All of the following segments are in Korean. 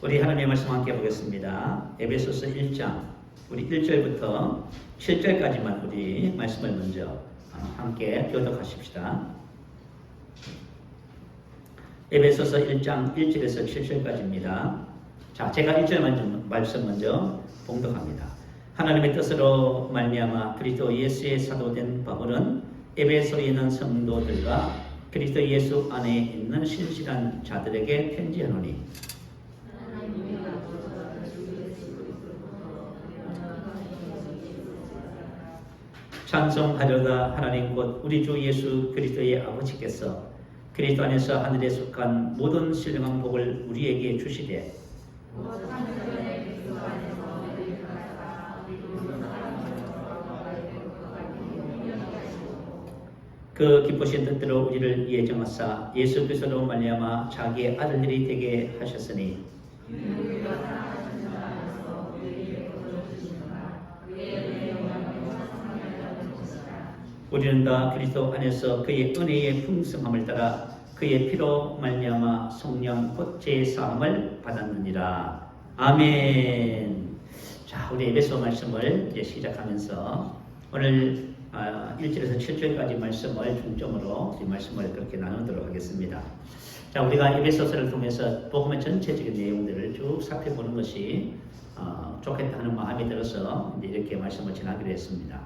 우리 하나님의 말씀 함께 보겠습니다. 에베소서 1장 우리 1절부터 7절까지만 우리 말씀을 먼저 함께 교독하십시다. 에베소서 1장 1절에서 7절까지입니다. 자, 제가 1절 말씀 먼저 봉독합니다. 하나님의 뜻으로 말미암아 그리스도 예수의 사도된 바울은 에베소에 있는 성도들과 그리스도 예수 안에 있는 신실한 자들에게 편지하노니 찬송하려다 하나님 곧 우리 주 예수 그리스도의 아버지께서 그리스도 안에서 하늘에 속한 모든 신령한 복을 우리에게 주시되 그 기쁘신 뜻대로 우리를 위해 정하사 예수 그리스도로 말미암아 자기의 아들들이 되게 하셨으니 우리는 다 그리스도 안에서 그의 은혜의 풍성함을 따라 그의 피로 말미암아 성령 곧 제사함을 받았느니라. 아멘. 자, 우리 에베소 말씀을 이제 시작하면서 오늘 1절에서 7절까지 말씀을 중점으로 이 말씀을 그렇게 나누도록 하겠습니다. 자, 우리가 에베소서를 통해서 복음의 전체적인 내용들을 쭉 살펴보는 것이 좋겠다 하는 마음이 들어서 이렇게 말씀을 전하기로 했습니다.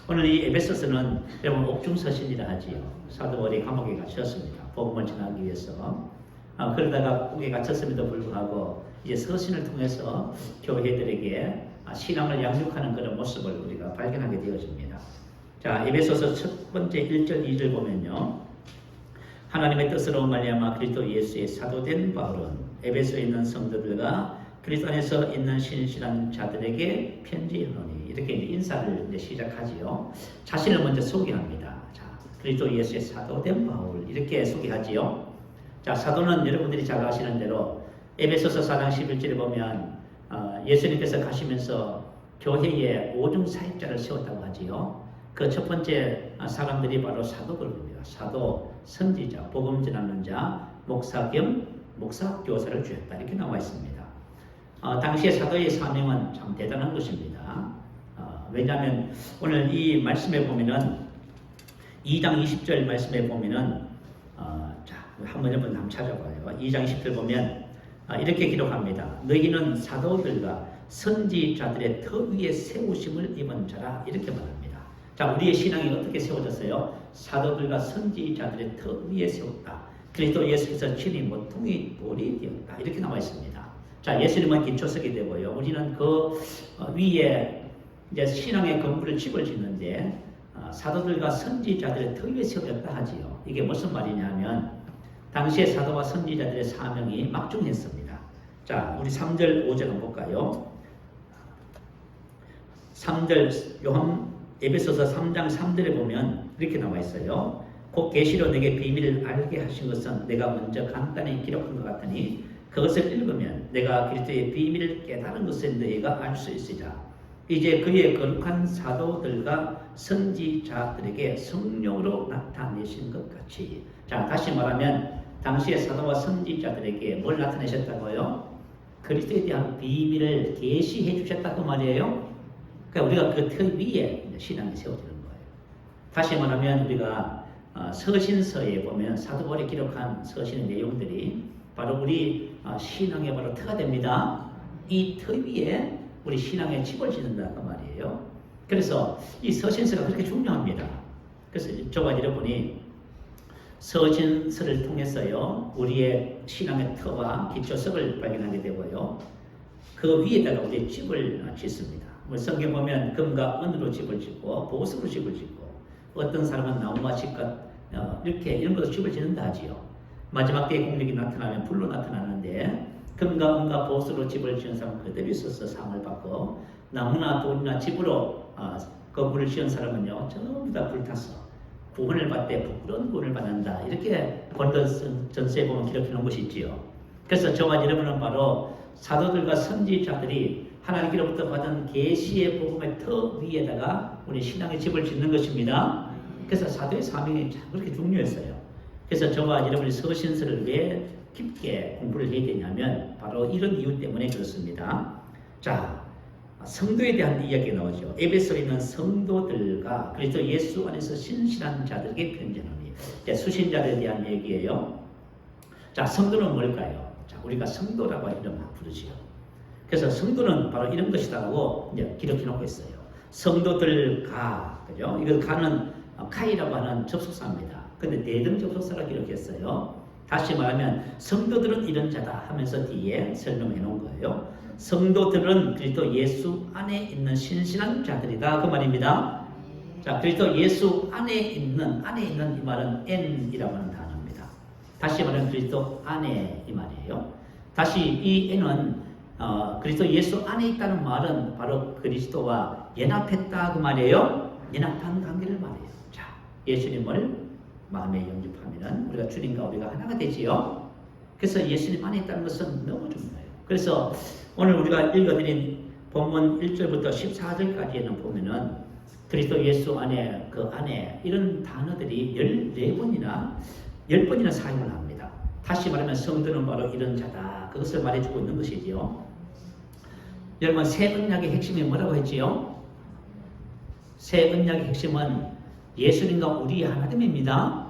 오늘 이 에베소서는 여러분 옥중서신이라 하지요. 사도 바울이 감옥에 갇혔습니다. 복음을 전하기 위해서. 그러다가 감옥에 갇혔음에도 불구하고 이제 서신을 통해서 교회들에게 신앙을 양육하는 그런 모습을 우리가 발견하게 되어집니다. 자, 에베소서 첫 번째 1절 2절 보면요. 하나님의 뜻으로 말미암아 그리스도 예수의 사도된 바울은 에베소에 있는 성도들과 그리스도 안에서 있는 신실한 자들에게 편지하노니 이렇게 인사를 이제 시작하지요. 자신을 먼저 소개합니다. 자, 그리스도 예수의 사도된 바울 이렇게 소개하지요. 자, 사도는 여러분들이 잘 아시는 대로 에베소서 4장 11절에 보면 예수님께서 가시면서 교회에 오중 사역자를 세웠다고 하지요. 그 첫 번째 사람들이 바로 사도들입니다. 사도, 선지자, 복음 전하는 자, 목사 겸 목사 교사를 주었다 이렇게 나와 있습니다. 당시의 사도의 사명은 참 대단한 것입니다. 왜냐하면 오늘 이 말씀에 보면은 2장 20절 말씀에 보면은 자, 한번 찾아봐요. 2장 20절 보면 이렇게 기록합니다. 너희는 사도들과 선지자들의 터 위에 세우심을 입은 자라 이렇게 말합니다. 자, 우리의 신앙이 어떻게 세워졌어요? 사도들과 선지자들의 터 위에 세웠다. 그리스도 예수께서 친히 모퉁이 돌이 되었다. 이렇게 나와 있습니다. 자, 예수님은 기초석이 되고요. 우리는 그 위에 이제 신앙의 건물을 집을 짓는데 사도들과 선지자들의 터 위에 세워졌다 하지요. 이게 무슨 말이냐면 당시의 사도와 선지자들의 사명이 막중했습니다. 자, 우리 3절 5절 한번 볼까요? 3절 에베소서 3장 3절에 보면 이렇게 나와 있어요. 곧 계시로 내게 비밀을 알게 하신 것은 내가 먼저 간단히 기록한 것 같으니 그것을 읽으면 내가 그리스도의 비밀을 깨달은 것을 너희가 알 수 있으리라. 이제 그의 거룩한 사도들과 선지자들에게 성령으로 나타내신 것 같이. 자, 다시 말하면 당시의 사도와 선지자들에게 뭘 나타내셨다고요? 그리스도에 대한 비밀을 계시해 주셨다고 말이에요. 그러니까 우리가 그 터 위에 신앙이 세워지는 거예요. 다시 말하면 우리가 서신서에 보면 사도 바울이 기록한 서신의 내용들이 바로 우리 신앙의 바로 터가 됩니다. 이 터 위에 우리 신앙의 집을 짓는다 그 말이에요. 그래서 이 서신서가 그렇게 중요합니다. 그래서 저와 여러분이 서신서를 통해서요 우리의 신앙의 터와 기초석을 발견하게 되고요. 그 위에다가 우리의 집을 짓습니다. 성경 보면 금과 은으로 집을 짓고 보석으로 집을 짓고 어떤 사람은 나무와 집과 이렇게 이런 것으로 집을 짓는다 하지요. 마지막 때의 공력이 나타나면 불로 나타나는데 금과 은과 보석으로 집을 지은 사람은 그대로 있어서 상을 받고 나무나 돌이나 집으로 건물을 지은 사람은요 전부 다 불타서 구원을 받되 부끄러운 구원을 받는다. 이렇게 본던 전서에 보면 기록해 놓은 것이 있지요. 그래서 저와 여러분은 바로 사도들과 선지자들이 하나님께로부터 받은 계시의 복음의 터 위에다가 우리 신앙의 집을 짓는 것입니다. 그래서 사도의 사명이 그렇게 중요했어요. 그래서 저와 여러분이 서신서를 왜 깊게 공부를 해야 되냐면 바로 이런 이유 때문에 그렇습니다. 자, 성도에 대한 이야기가 나오죠. 에베소에 있는 성도들과 그리스도 예수 안에서 신실한 자들에게 편지하노니. 수신자들에 대한 얘기예요. 자, 성도는 뭘까요? 자, 우리가 성도라고 이름 부르지요. 그래서 성도는 바로 이런 것이다라고 이제 기록해 놓고 있어요. 성도들과, 그죠? 이걸 가는 카이라고 하는 접속사입니다. 근데 대등 접속사가 기록했어요. 다시 말하면 성도들은 이런 자다 하면서 뒤에 설명해 놓은 거예요. 성도들은 그리스도 예수 안에 있는 신실한 자들이다 그 말입니다. 자, 그리스도 예수 안에 있는 이 말은 N이라고 하는 단어입니다. 다시 말하면 그리스도 안에 이 말이에요. 다시 이 N은 그리스도 예수 안에 있다는 말은 바로 그리스도와 연합했다 그 말이에요. 연합한 관계를 말해요. 자, 예수님을 마음에 영접하면 우리가 주님과 우리가 하나가 되지요. 그래서 예수님 안에 있다는 것은 너무 중요해요. 그래서 오늘 우리가 읽어드린 본문 1절부터 14절까지에는 보면은 그리스도 예수 안에 그 안에 이런 단어들이 10번이나 사용을 합니다. 다시 말하면 성도는 바로 이런 자다. 그것을 말해주고 있는 것이지요. 여러분, 새 언약의 핵심이 뭐라고 했지요? 새 언약의 핵심은 예수님과 우리 하나됨입니다.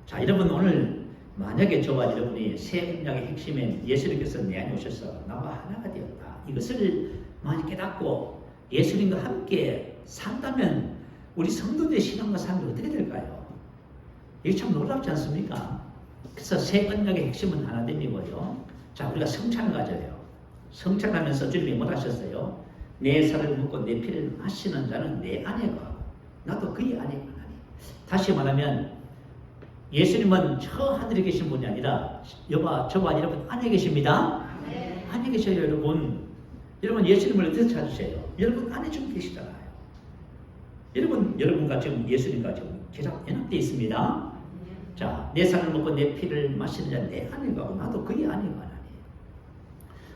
자, 여러분, 오늘 만약에 저와 여러분이 새 언약의 핵심인 예수님께서 내 안에 오셔서 나와 하나가 되었다. 이것을 많이 깨닫고 예수님과 함께 산다면 우리 성도들의 신앙과 삶이 어떻게 될까요? 이게 참 놀랍지 않습니까? 그래서 새 언약의 핵심은 하나됨이고요. 자, 우리가 성찬을 가져요. 성찬하면서 주님이 뭘 하셨어요? 내 살을 먹고 내 피를 마시는 자는 내 안에 거하고 나도 그의 안에 거하니. 다시 말하면 예수님은 저 하늘에 계신 분이 아니라 저와 여러분 안에 계십니다. 네. 안에 계셔요, 여러분. 여러분, 예수님을 어떻게 찾으세요? 여러분 안에 좀 계시잖아요. 여러분과 지금 예수님과 지금 연합되어 있습니다. 자, 내 살을 먹고 내 피를 마시는 자는 내 안에 가고 나도 그의 안에 가나니.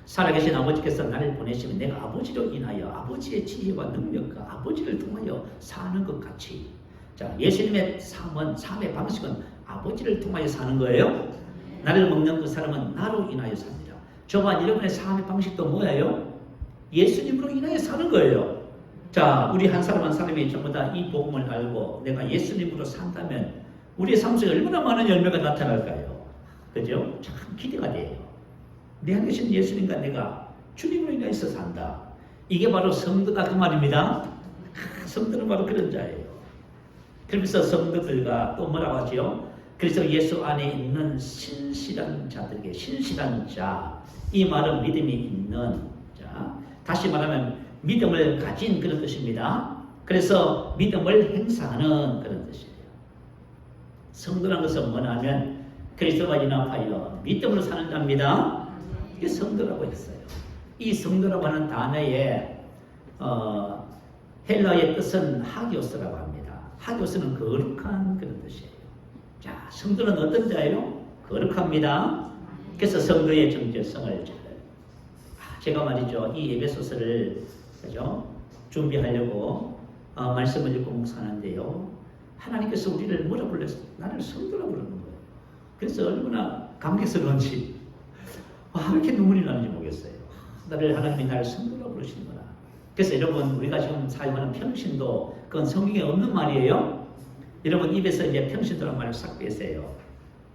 살아계신 아버지께서 나를 보내시면 내가 아버지로 인하여 아버지의 지혜와 능력과 아버지를 통하여 사는 것 같이. 자, 예수님의 삶의 방식은 아버지를 통하여 사는 거예요. 나를 먹는 그 사람은 나로 인하여 삽니다. 저와 여러분의 삶의 방식도 뭐예요? 예수님으로 인하여 사는 거예요. 자, 우리 한 사람 한 사람이 전부 다 이 복음을 알고 내가 예수님으로 산다면 우리의 삶 속에 얼마나 많은 열매가 나타날까요? 그죠? 참 기대가 돼요. 내 안에 계신 예수님과 내가 주님으로 인하여서 산다. 이게 바로 성도다 그 말입니다. 성도는 바로 그런 자예요. 그러면서 성도들과 또 뭐라고 하죠? 그래서 예수 안에 있는 신실한 자들에게, 신실한 자, 이 말은 믿음이 있는 자, 다시 말하면 믿음을 가진 그런 뜻입니다. 그래서 믿음을 행사하는 그런 뜻이에요. 성도라는 것은 뭐냐면 그리스도와 연합하여 믿음으로 사는 자입니다. 이게 성도라고 했어요. 이 성도라고 하는 단어의 헬라의 뜻은 하기오스라고 합니다. 하기오스는 거룩한 그런 뜻이에요. 자, 성도는 어떤 자예요? 거룩합니다. 그래서 성도의 정체성을 제가 말이죠, 이 에베소서를 그죠? 준비하려고 말씀을 읽고 묵상하는데요. 하나님께서 우리를 뭐라 불렀어요? 나를 성도라 부르는 거예요. 그래서 얼마나 감격스러운지 왜 이렇게 눈물이 나는지 모르겠어요. 하나님이 나를 성도라 부르시는구나. 그래서 여러분, 우리가 지금 사용하는 평신도, 그건 성경에 없는 말이에요. 여러분 입에서 이제 평신도란 말을 싹 빼세요.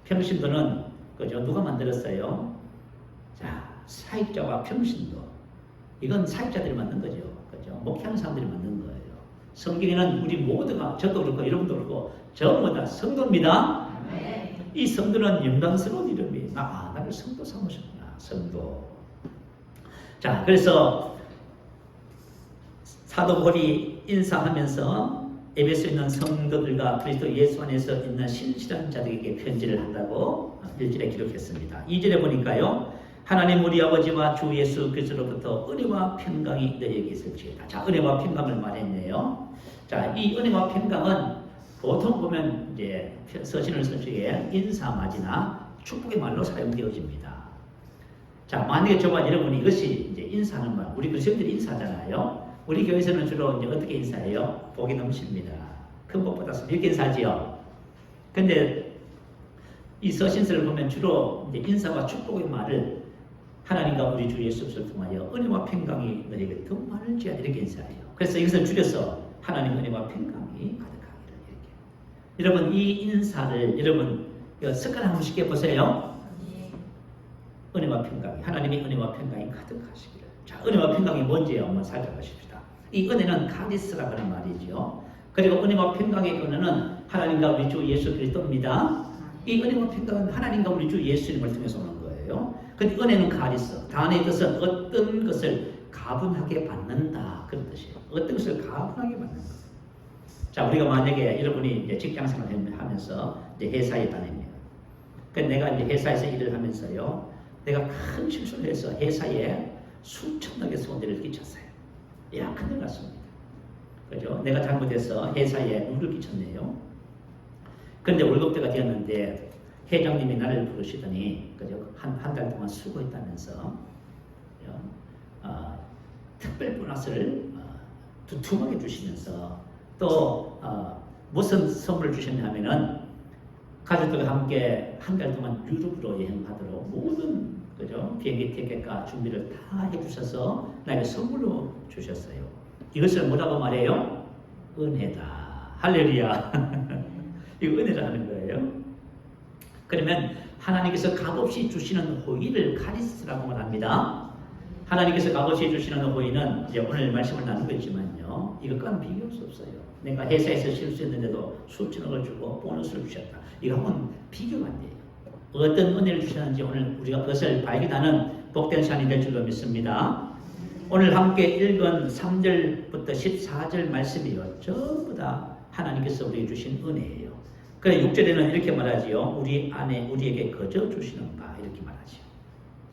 평신도는 그죠? 누가 만들었어요? 자, 사역자와 평신도. 이건 사역자들이 만든 거죠. 그죠? 목회하는 사람들이 만든 거예요. 성경에는 우리 모두가, 저도 그렇고 여러분도 그렇고 전부 다 성도입니다. 네. 이 성도는 영광스러운 이름이 나를 성도 삼으셨구나. 성도. 자, 그래서 사도 바울이 인사하면서 에베소에 있는 성도들과 그리스도 예수 안에서 있는 신실한 자들에게 편지를 한다고 1절에 기록했습니다. 2절에 보니까요. 하나님 우리 아버지와 주 예수 그리스도로부터 은혜와 평강이 너희에게 있을지어다. 자, 은혜와 평강을 말했네요. 자, 이 은혜와 평강은 보통 보면 이제 서신을 쓸 적에 인사맞이나 축복의 말로 사용되어집니다. 자, 만약에 저와 여러분이 이것이 이제 인사하는 말, 우리 그리스도인들이 인사하잖아요. 우리 교회에서는 주로 이제 어떻게 인사해요? 복이 넘칩니다. 큰 복보다 이렇게 인사하지요. 근데 이 서신서를 보면 주로 이제 인사와 축복의 말을 하나님과 우리 주 예수 그리스도를 통하여 은혜와 평강이 너희에게 더 많을지어다 이렇게 인사해요. 그래서 이것을 줄여서 하나님 은혜와 평강이 가득하기를 이렇게. 여러분 이 인사를 여러분 습관 한번 쉽게 보세요. 은혜와 평강이 하나님의 은혜와 평강이 가득하시기를. 자, 은혜와 평강이 뭔지요? 한번 살펴보십시다. 이 은혜는 카리스라고 하는 말이죠. 그리고 은혜와 평강의 근원은 하나님과 우리 주 예수 그리스도입니다. 이 은혜와 평강은 하나님과 우리 주 예수님을 통해서 오는 거예요. 근데 은혜는 카리스, 단어의 뜻은 어떤 것을 가분하게 받는다 그런 뜻이에요. 어떤 것을 가분하게 받는 것. 자, 우리가 만약에 여러분이 이제 직장생활을 하면서 이제 회사에 다닙니다. 그러니까 내가 이제 회사에서 일을 하면서요, 내가 큰 실수를 해서 회사에 수천억의 손해를 끼쳤어요. 야, 큰일 났습니다. 그죠? 내가 잘못해서 회사에 누를 끼쳤네요. 그런데 월급대가 되었는데 회장님이 나를 부르시더니 그죠? 한 달 동안 수고했다면서 특별 보너스를 두툼하게 주시면서 또 무슨 선물을 주셨냐면은 가족들과 함께 한 달 동안 유럽으로 여행하도록 모든 그죠? 비행기 티켓과 준비를 다 해주셔서 나에게 선물로 주셨어요. 이것을 뭐라고 말해요? 은혜다. 할렐루야. 이거 은혜라는 거예요. 그러면 하나님께서 값없이 주시는 호의를 카리스라고 말합니다. 하나님께서 값없이 주시는 호의는 이제 오늘 말씀을 나누고 있지만요, 이것과는 비교할 수 없어요. 내가 회사에서 실수했는데도 수천억을 주고 보너스를 주셨다. 이거하고는 비교가 안 돼요. 어떤 은혜를 주셨는지 오늘 우리가 그것을 발견하는 복된 시간이 될 줄로 믿습니다. 오늘 함께 읽은 3절부터 14절 말씀이요, 전부 다 하나님께서 우리에게 주신 은혜예요. 그래 6절에는 이렇게 말하지요. 우리 안에 우리에게 거저 주시는 바 이렇게 말하지요.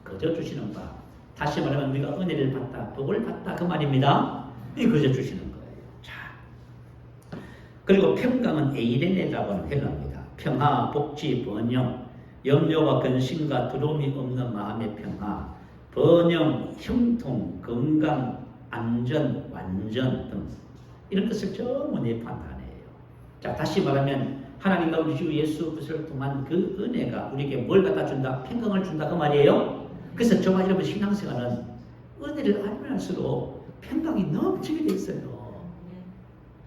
거저 주시는 바. 다시 말하면 우리가 은혜를 받다, 복을 받다 그 말입니다. 이 거저 주시는 거예요. 자, 그리고 평강은 에이레네라고 하는 헬라입니다. 평화, 복지, 번영, 염려와 근심과 두려움이 없는 마음의 평화, 번영, 형통, 건강, 안전, 완전 등 이런 것을 전부 내포한 단어예요. 자, 다시 말하면 하나님과 우리 주 예수 그리스도를 통한 그 은혜가 우리에게 뭘 갖다 준다? 평강을 준다 그 말이에요. 그래서 저와 여러분 신앙생활은 은혜를 알면 할수록 평강이 넘치게 돼 있어요.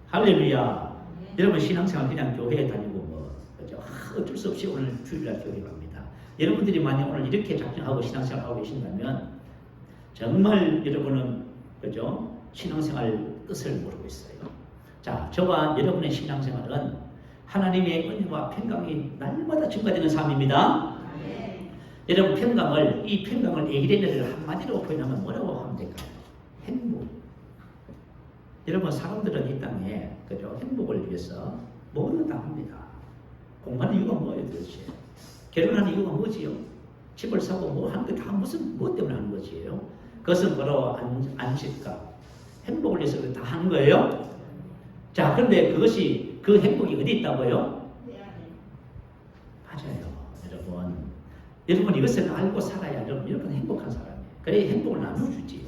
할렐루야. 여러분 신앙생활 그냥 교회에 다니고 뭐 그죠? 어쩔 수 없이 오늘 주일날 교회 갑니다. 여러분들이 만약 오늘 이렇게 작정하고 신앙생활 하고 계신다면 정말 여러분은 그죠? 신앙생활 뜻을 모르고 있어요. 자, 저와 여러분의 신앙생활은 하나님의 은혜와 평강이 날마다 증가되는 삶입니다. 여러분 이 평강을 에이레네를 한마디로 표현하면 뭐라고 하면 될까요? 행복. 여러분 사람들은 이 땅에 그죠? 행복을 위해서 뭐든 다 합니다. 공부하는 이유가 뭐예요 도대체? 결혼하는 이유가 뭐지요? 집을 사고 뭐 하는 게 다 무엇 때문에 하는 거지요? 그것은 바로 안식과 행복을 위해서 다 하는 거예요. 자, 그런데 그것이 그 행복이 어디 있다고요? 맞아요, 여러분. 여러분 이것을 알고 살아야 여러분 행복한 사람이에요. 그래야 행복을 나눠주지요.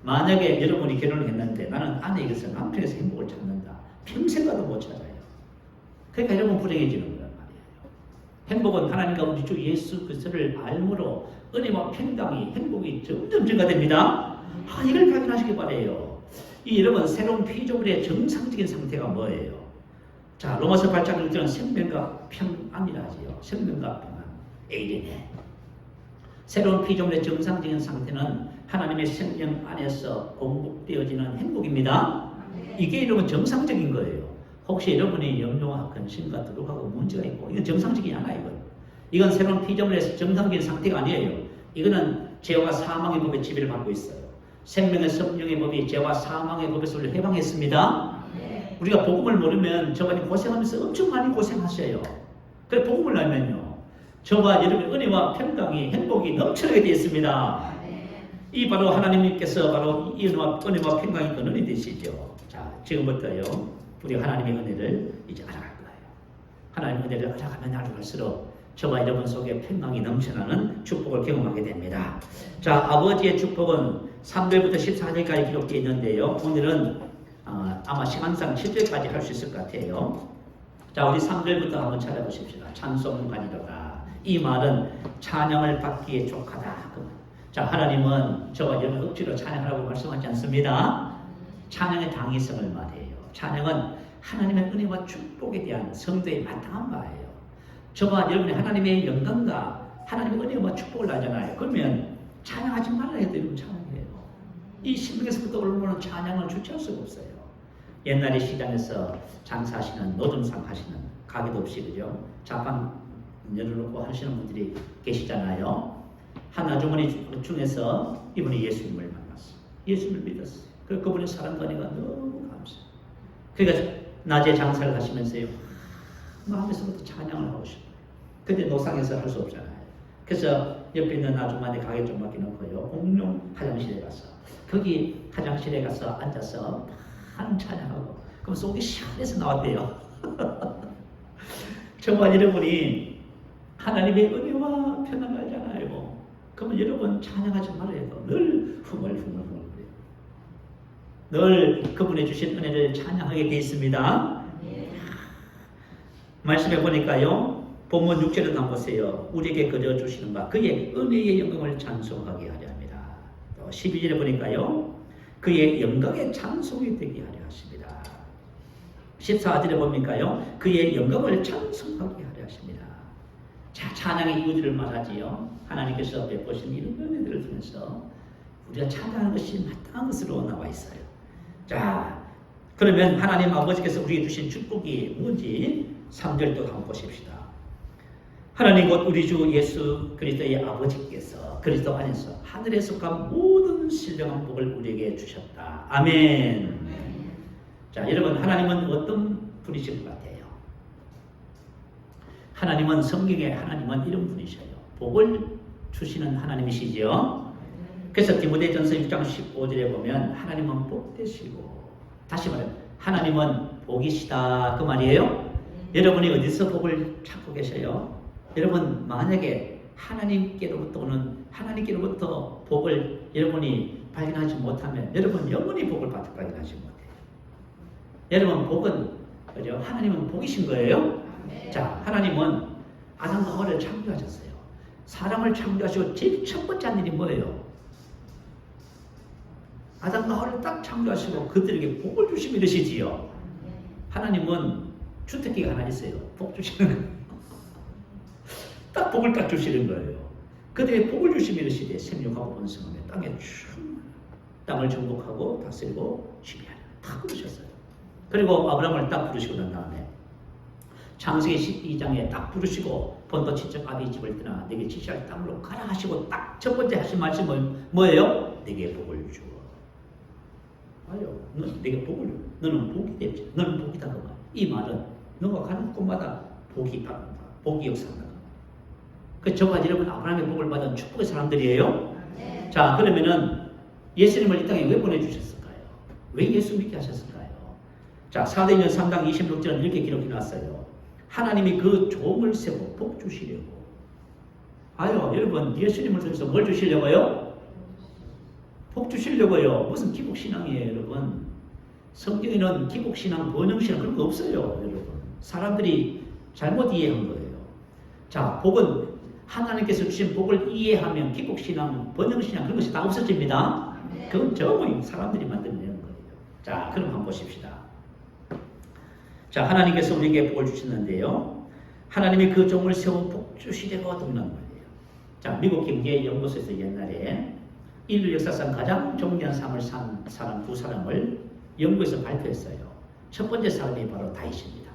만약에 여러분이 결혼을 했는데 나는 아내에게서 남편에서 행복을 찾는다. 평생 가도 못 찾아요. 그러니까 여러분 불행해지는 거란 말이에요. 행복은 하나님과 우리 주 예수 그리스도를 알므로 은혜와 평강이 행복이 점점 증가됩니다. 이걸 발견하시기 바라요. 이 여러분 새로운 피조물의 정상적인 상태가 뭐예요? 자, 로마서 8장 1절은 생명과 평안이라 하지요. 생명과 평안. 에이레네. 새로운 피조물의 정상적인 상태는 하나님의 생명 안에서 공급되어지는 행복입니다. 이게 여러분 정상적인 거예요. 혹시 여러분이 염려와 근심과 두려움하고 문제가 있고 이건 정상적이 않아요. 이건 새로운 피조물의 정상적인 상태가 아니에요. 이거는 죄와 사망의 법의 지배를 받고 있어요. 생명의 성령의 법이 죄와 사망의 법에서 우리를 해방했습니다. 우리가 복음을 모르면 저번에 고생하면서 엄청 많이 고생하셔요. 그래 복음을 알면요, 저와 여러분의 은혜와 평강이 행복이 넘쳐나게 되어 있습니다. 이 바로 하나님께서 바로 이 은혜와 평강이 근원이 되시죠. 자, 지금부터요 우리가 하나님의 은혜를 이제 알아갈 거예요. 하나님의 은혜를 알아가면 알아갈수록 저와 여러분 속에 평강이 넘쳐나는 축복을 경험하게 됩니다. 자, 아버지의 축복은 3절부터 14절까지 기록되어 있는데요. 오늘은 아마 시간상 7절까지 할 수 있을 것 같아요. 자, 우리 3절부터 한번 찾아보십시다. 찬송가니로다. 이 말은 찬양을 받기에 족하다. 자, 하나님은 저와 여러분 억지로 찬양하라고 말씀하지 않습니다. 찬양의 당위성을 말해요. 찬양은 하나님의 은혜와 축복에 대한 성도의 마땅한 바예요. 저와 여러분이 하나님의 영광과 하나님의 은혜와 축복을 알잖아요. 그러면 찬양하지 말아야 해도 여러분 찬양해요. 이 신명에서부터 올라오는 찬양을 주체할 수가 없어요. 옛날에 시장에서 장사하시는 노점상 하시는 가게도 없이 그죠? 자판 열어놓고 하시는 분들이 계시잖아요. 한 아주머니 중에서 이분이 예수님을 만났어요. 예수님을 믿었어요. 그분의 사랑과 은혜가 너무 감사해요. 그러니까 낮에 장사를 하시면서요, 마음에서부터 찬양을 하고 싶어요. 근데 노상에서 할 수 없잖아요. 그래서 옆에 있는 아줌마한테 가게 좀 맡겨놓고요, 공용 화장실에 가서 거기 화장실에 가서 앉아서 한 찬양하고, 그럼 속이 시원해서 나왔대요. 정말 여러분이 하나님의 은혜와 편안을 알잖아요. 그러면 여러분 찬양하지 말아야 해도 늘 흥얼흥얼 늘 그분의 주신 은혜를 찬양하게 되어 있습니다. 말씀해 보니까요, 본문 6절을 한번 보세요. 우리에게 그려주시는 바 그의 은혜의 영광을 찬송하게 하려 합니다. 또 12절에 보니까요, 그의 영광의 찬송이 되게 하려 하십니다. 14절에 보니까요, 그의 영광을 찬송하게 하려 하십니다. 자, 찬양의 이유들을 말하지요. 하나님께서 베푸신 이런 은혜들을 통해서 우리가 찬양하는 것이 마땅한 것으로 나와 있어요. 자, 그러면 하나님 아버지께서 우리에게 주신 축복이 뭔지 3절도 한번 보십시다. 하나님 곧 우리 주 예수 그리스도의 아버지께서 그리스도 안에서 하늘에 속한 모든 신령한 복을 우리에게 주셨다. 아멘. 자, 여러분, 하나님은 어떤 분이신 것 같아요? 하나님은 성경에 하나님은 이런 분이셔요. 복을 주시는 하나님이시죠. 그래서 디모데전서 6장 15절에 보면 하나님은 복되시고, 다시 말해 하나님은 복이시다 그 말이에요. 여러분이 어디서 복을 찾고 계셔요? 여러분, 만약에 하나님께로부터 복을 여러분이 발견하지 못하면 여러분 영원히 복을 발견하지 못해요. 여러분, 복은 그죠? 하나님은 복이신 거예요. 자, 하나님은 아담과 하와를 창조하셨어요. 사람을 창조하시고 제일 첫 번째 한 일이 뭐예요? 아담과 하와를 딱 창조하시고 그들에게 복을 주시며 이러시지요. 하나님은 주특기가 하나 있어요. 복 주시는 거예요. 딱 복을 딱 주시는 거예요. 그들에게 복을 주시며 이러시되 생육하고 번성하며 땅에 땅을 정복하고 다스리고 지배하라. 다 그러셨어요. 그리고 아브라함을 딱 부르시고 난 다음에 창세기 12장에 딱 부르시고 본토 친척 아비 집을 떠나 내게 지시할 땅으로 가라 하시고 딱 첫 번째 하신 말씀은 뭐예요? 내게 복을 주어. 아요, 내게 복을 줘. 너는 복이 되지. 너는 복이다 그 말. 이 말은 너가 가는 곳마다 복이 받는다. 복이 역사한다. 그 저와 여러분 아브라함의 복을 받은 축복의 사람들이에요. 네. 자, 그러면은 예수님을 이 땅에 왜 보내주셨을까요? 왜 예수 믿게 하셨을까요? 자, 사도행전 3장 26절은 이렇게 기록해 놨어요. 하나님이 그 종을 세고 복 주시려고. 아유, 여러분, 예수님을 통해서 뭘 주시려고요? 복 주시려고요. 무슨 기복신앙이에요, 여러분? 성경에는 기복신앙, 번영신앙 그런 거 없어요, 여러분. 사람들이 잘못 이해한 거예요. 자, 복은 하나님께서 주신 복을 이해하면 기복신앙, 번영신앙 그런 것이 다 없어집니다. 그건 전부 사람들이 만들어내는 거예요. 자, 그럼 한번 보십시다. 자, 하나님께서 우리에게 복을 주셨는데요. 하나님이 그 종을 세워 복 주시려고 돕는 거예요. 자, 미국 경제연구소에서 옛날에 인류 역사상 가장 존귀한 삶을 산 사람 두 사람을 연구해서 발표했어요. 첫 번째 사람이 바로 다윗입니다.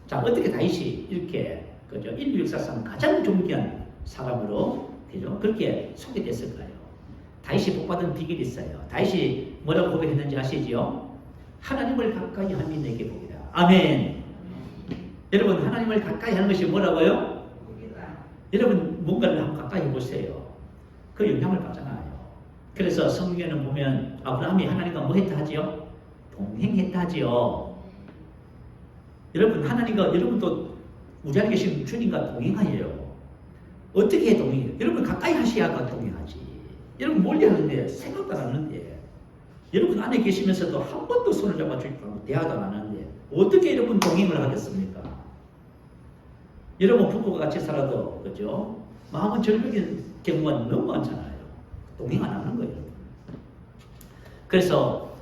자, 어떻게 다윗이 이렇게 그죠? 인류 역사상 가장 존귀한 사람으로 그죠? 그렇게 소개됐을까요? 다윗이 복받은 비결이 있어요. 다윗이 뭐라고 고백했는지 아시죠? 하나님을 가까이 함이 내게 복이다. 아멘. 여러분, 하나님을 가까이 하는 것이 뭐라고요? 복이다. 여러분, 뭔가를 한번 가까이 보세요. 그 영향을 받잖아요. 그래서 성경에는 보면 아브라함이 하나님과 뭐 했다 하지요? 동행했다 하지요. 여러분, 하나님과 여러분도 우리 안에 계신 주님과 동행하여요. 어떻게 동행해요? 여러분 가까이 하셔야 동행하지. 여러분 멀리 하는데 생각도 안 하는데 여러분 안에 계시면서도 한 번도 손을 잡아주지 않고 대화도 안 하는데 어떻게 여러분 동행을 하겠습니까? 여러분 부부가 같이 살아도 그죠? 마음은 절벽인 경우가 너무 많잖아요. 동행 안 하는 거예요. 그래서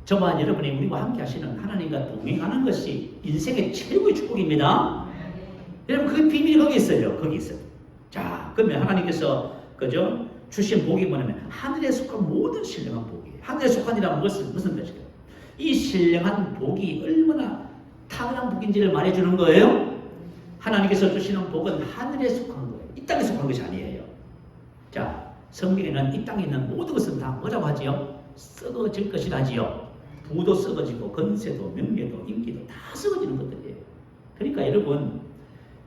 저와 여러분이 우리와 함께 하시는 하나님과 동행하는 것이 인생의 최고의 축복입니다. 여러분 그 비밀이 거기 있어요. 거기 있어요. 자, 그러면 하나님께서 그죠? 주신 복이 뭐냐면 하늘에 속한 모든 신령한 복이에요. 하늘에 속한이란 무슨 뜻일까요? 이 신령한 복이 얼마나 탁월한 복인지를 말해주는 거예요. 하나님께서 주시는 복은 하늘에 속한 거예요. 이 땅에 속한 것이 아니에요. 자, 성경에는 이 땅에 있는 모든 것은 다 뭐라고 하지요? 썩어질 것이라 하지요. 부도 썩어지고 건세도 명예도 인기도 다 썩어지는 것들이에요. 그러니까 여러분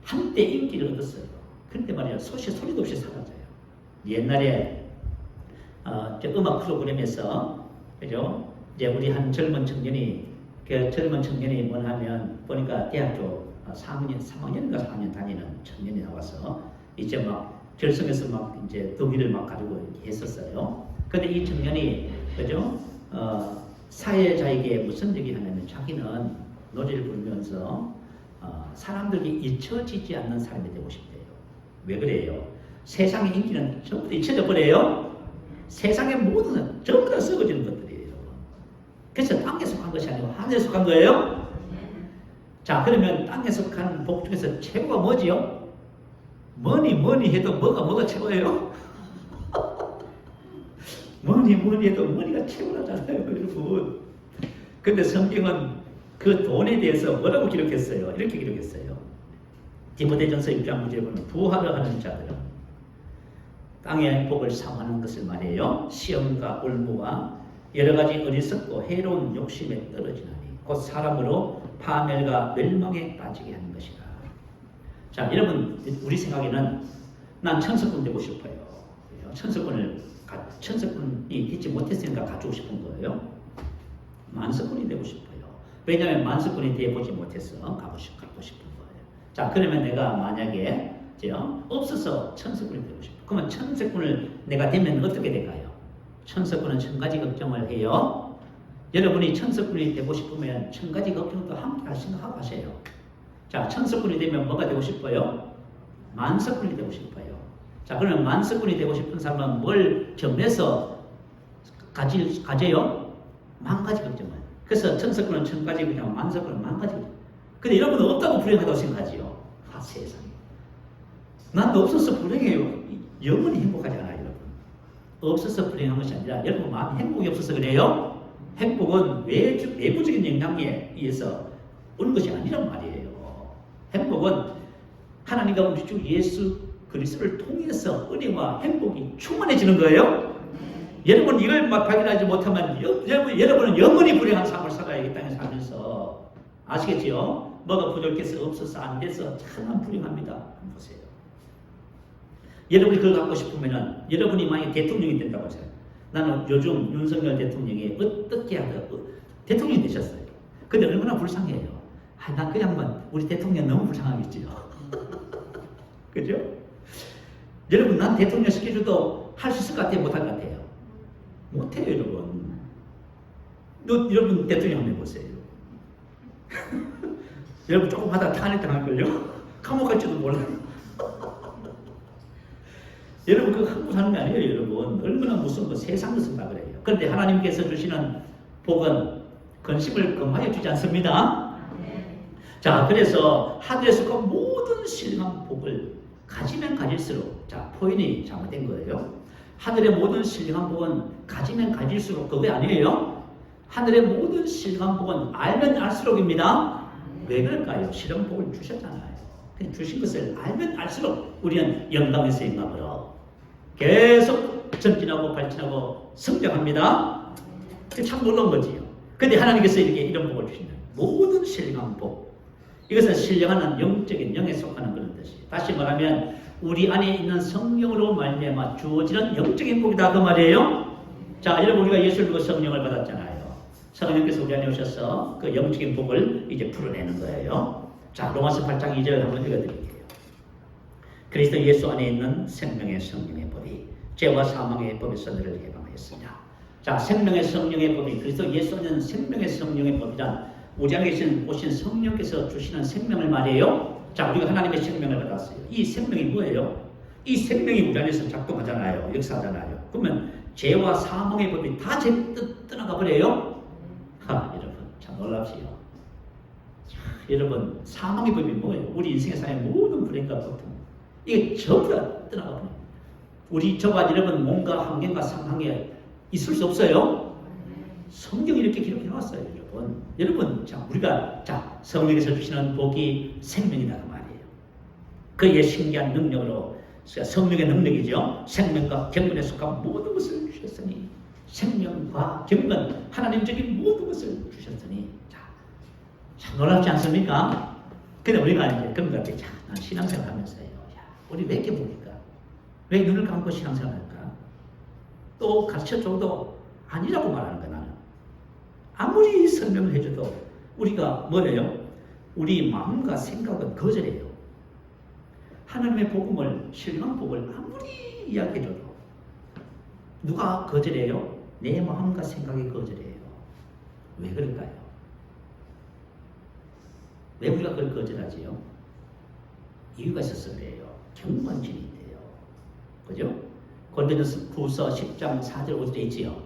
한때 인기를 얻었어요. 그런데 말이야 소리도 없이 사라져요. 옛날에 음악 프로그램에서 그죠? 이제 우리 한 젊은 청년이 뭐냐면 보니까 대학교 3학년인가 4학년 다니는 청년이 나와서 이제 막 결성해서 막 이제 덕기를 막 가지고 했었어요. 근데 이 청년이 그죠? 사회자에게 무슨 얘기를 하냐면 자기는 노래를 부르면서 사람들이 잊혀지지 않는 사람이 되고 싶대요. 왜 그래요? 세상의 인기는 전부 다 잊혀져 버려요. 세상의 모든 것은 전부 다 썩어지는 것들이에요. 그래서 땅에 속한 것이 아니고 하늘에 속한 거예요. 자, 그러면 땅에 속한 복 중에서 최고가 뭐지요? 뭐니 해도 뭐가 최고예요? 뭐니 해도 뭐니가 최고라잖아요, 여러분. 근데 성경은 그 돈에 대해서 뭐라고 기록했어요? 이렇게 기록했어요. 디모데전서 6장 9절에 보면 부하를 하는 자들은 땅의 복을 사모하는 것을 말해요. 시험과 올무와 여러 가지 어리석고 해로운 욕심에 떨어지나니 곧 사람으로 파멸과 멸망에 빠지게 하는 것이다. 자, 여러분 우리 생각에는 난 천사꾼 되고 싶어요. 천사꾼이 되지 못했으니까 가지고 싶은 거예요. 만사꾼이 되고 싶어요. 왜냐하면 만사꾼이 되어보지 못해서 갖고 싶은 거예요. 자, 그러면 내가 만약에 없어서 천사꾼이 되고 싶어요. 그러면 천사꾼을 내가 되면 어떻게 될까요? 천사꾼은 1000가지 걱정을 해요. 여러분이 천사꾼이 되고 싶으면 1000가지 걱정도 함께 생각하고 하세요. 자, 천사꾼이 되면 뭐가 되고 싶어요? 만사꾼이 되고 싶어요. 자, 그러면 만사꾼이 되고 싶은 사람은 뭘 점해서 가져요? 10,000가지 걱정을. 그래서 천사꾼은 1000가지 걱정, 만사꾼은 10,000가지 걱정. 근데 여러분은 없다고 불행하다고 생각하지요? 아, 세상에. 난 없어서 불행해요. 영원히 행복하지 않아요, 여러분. 없어서 불행한 것이 아니라 여러분 마음에 행복이 없어서 그래요? 행복은 외부적인 영향에 의해서 오는 것이 아니란 말이에요. 행복은 하나님과 우리 주 예수 그리스도를 통해서 은혜와 행복이 충만해지는 거예요. 여러분 이걸 막 발견하지 못하면 여러분은 영원히 불행한 삶을 살아야 이 땅에 살면서 아시겠지요? 뭐가 부족해서 없어서 안 돼서 참 불행합니다. 보세요. 여러분이 그걸 갖고 싶으면은 여러분이 만약 대통령이 된다고 하세요. 나는 요즘 윤석열 대통령이 어떻게 하든 대통령이 되셨어요. 근데 얼마나 불쌍해요. 난 그 양반 우리 대통령 너무 불쌍하겠지요. 그죠? 여러분 난 대통령 시켜줘도 할 수 있을 것 같아요? 못할 것 같아요? 못해요, 여러분. 여러분 대통령 한번 해보세요. 여러분 조금 하다가 탄핵 당할걸요? 감옥 갈지도 몰라요. 여러분 그거 흥분하는 게 아니에요, 여러분. 얼마나 무서운 거 세상 것은 다 그래요. 그런데 하나님께서 주시는 복은 근심을 금하여 주지 않습니다. 자, 그래서 하늘에서 그 모든 신령한 복을 가지면 가질수록, 자, 포인이 잘못된 거예요. 하늘의 모든 신령한 복은 가지면 가질수록 그게 아니에요. 하늘의 모든 신령한 복은 알면 알수록입니다. 왜 그럴까요? 신령한 복을 주셨잖아요. 주신 것을 알면 알수록 우리는 영광에서 영광으로 계속 전진하고 발전하고 성장합니다. 참 놀라운 거지요. 근데 하나님께서 이런 복을 주신다. 모든 신령한 복. 이것은 신령한 영적인 영에 속하는 그런 뜻이에요. 다시 말하면 우리 안에 있는 성령으로 말미암아 주어지는 영적인 복이다 그 말이에요. 자, 여러분 우리가 예수를 믿고 성령을 받았잖아요. 성령께서 우리 안에 오셔서 그 영적인 복을 이제 풀어내는 거예요. 자, 로마서 8장 2절 한번 읽어드릴게요. 그리스도 예수 안에 있는 생명의 성령의 법이 죄와 사망의 법에서 너를 해방하였으냐. 자, 생명의 성령의 법이 그리스도 예수 안에 있는 생명의 성령의 법이란 우리 안에 오신 성령께서 주시는 생명을 말이에요. 자, 우리가 하나님의 생명을 받았어요. 이 생명이 뭐예요? 이 생명이 우리 안에서 작동하잖아요. 역사하잖아요. 그러면 죄와 사망의 법이 다 떠나가 버려요? 여러분 참 놀랍지요. 자, 여러분 사망의 법이 뭐예요? 우리 인생의 삶의 모든 불행과 고통 이게 전부 다 떠나가 버려요. 우리 저와 여러분 몸과 환경과 상황에 있을 수 없어요? 성경이 이렇게 기록해 놨어요. 여러분 자, 우리가 자 성령에서 주시는 복이 생명이다 그 말이에요. 그의 신기한 능력으로 성령의 능력이죠. 생명과 경건에 속한 모든 것을 주셨으니 생명과 경건 하나님적인 모든 것을 주셨으니 참 놀랍지 않습니까? 근데 우리가 이제 그런 것 같아요. 난 신앙생활 하면서요. 우리 왜 이렇게 봅니까? 왜 눈을 감고 신앙생활 할까? 또 가르쳐줘도 아니라고 말하는 거야 나는. 아무리 설명을 해줘도 우리가 뭐래요? 우리 마음과 생각은 거절해요. 하나님의 복음을 신령한 복을 아무리 이야기해줘도 누가 거절해요? 내 마음과 생각이 거절해요. 왜 그럴까요? 왜 우리가 그걸 거절하지요? 이유가 있어서 그래요. 경건진인데요. 그죠? 고린도전서 10장 4절 5절에 있지요.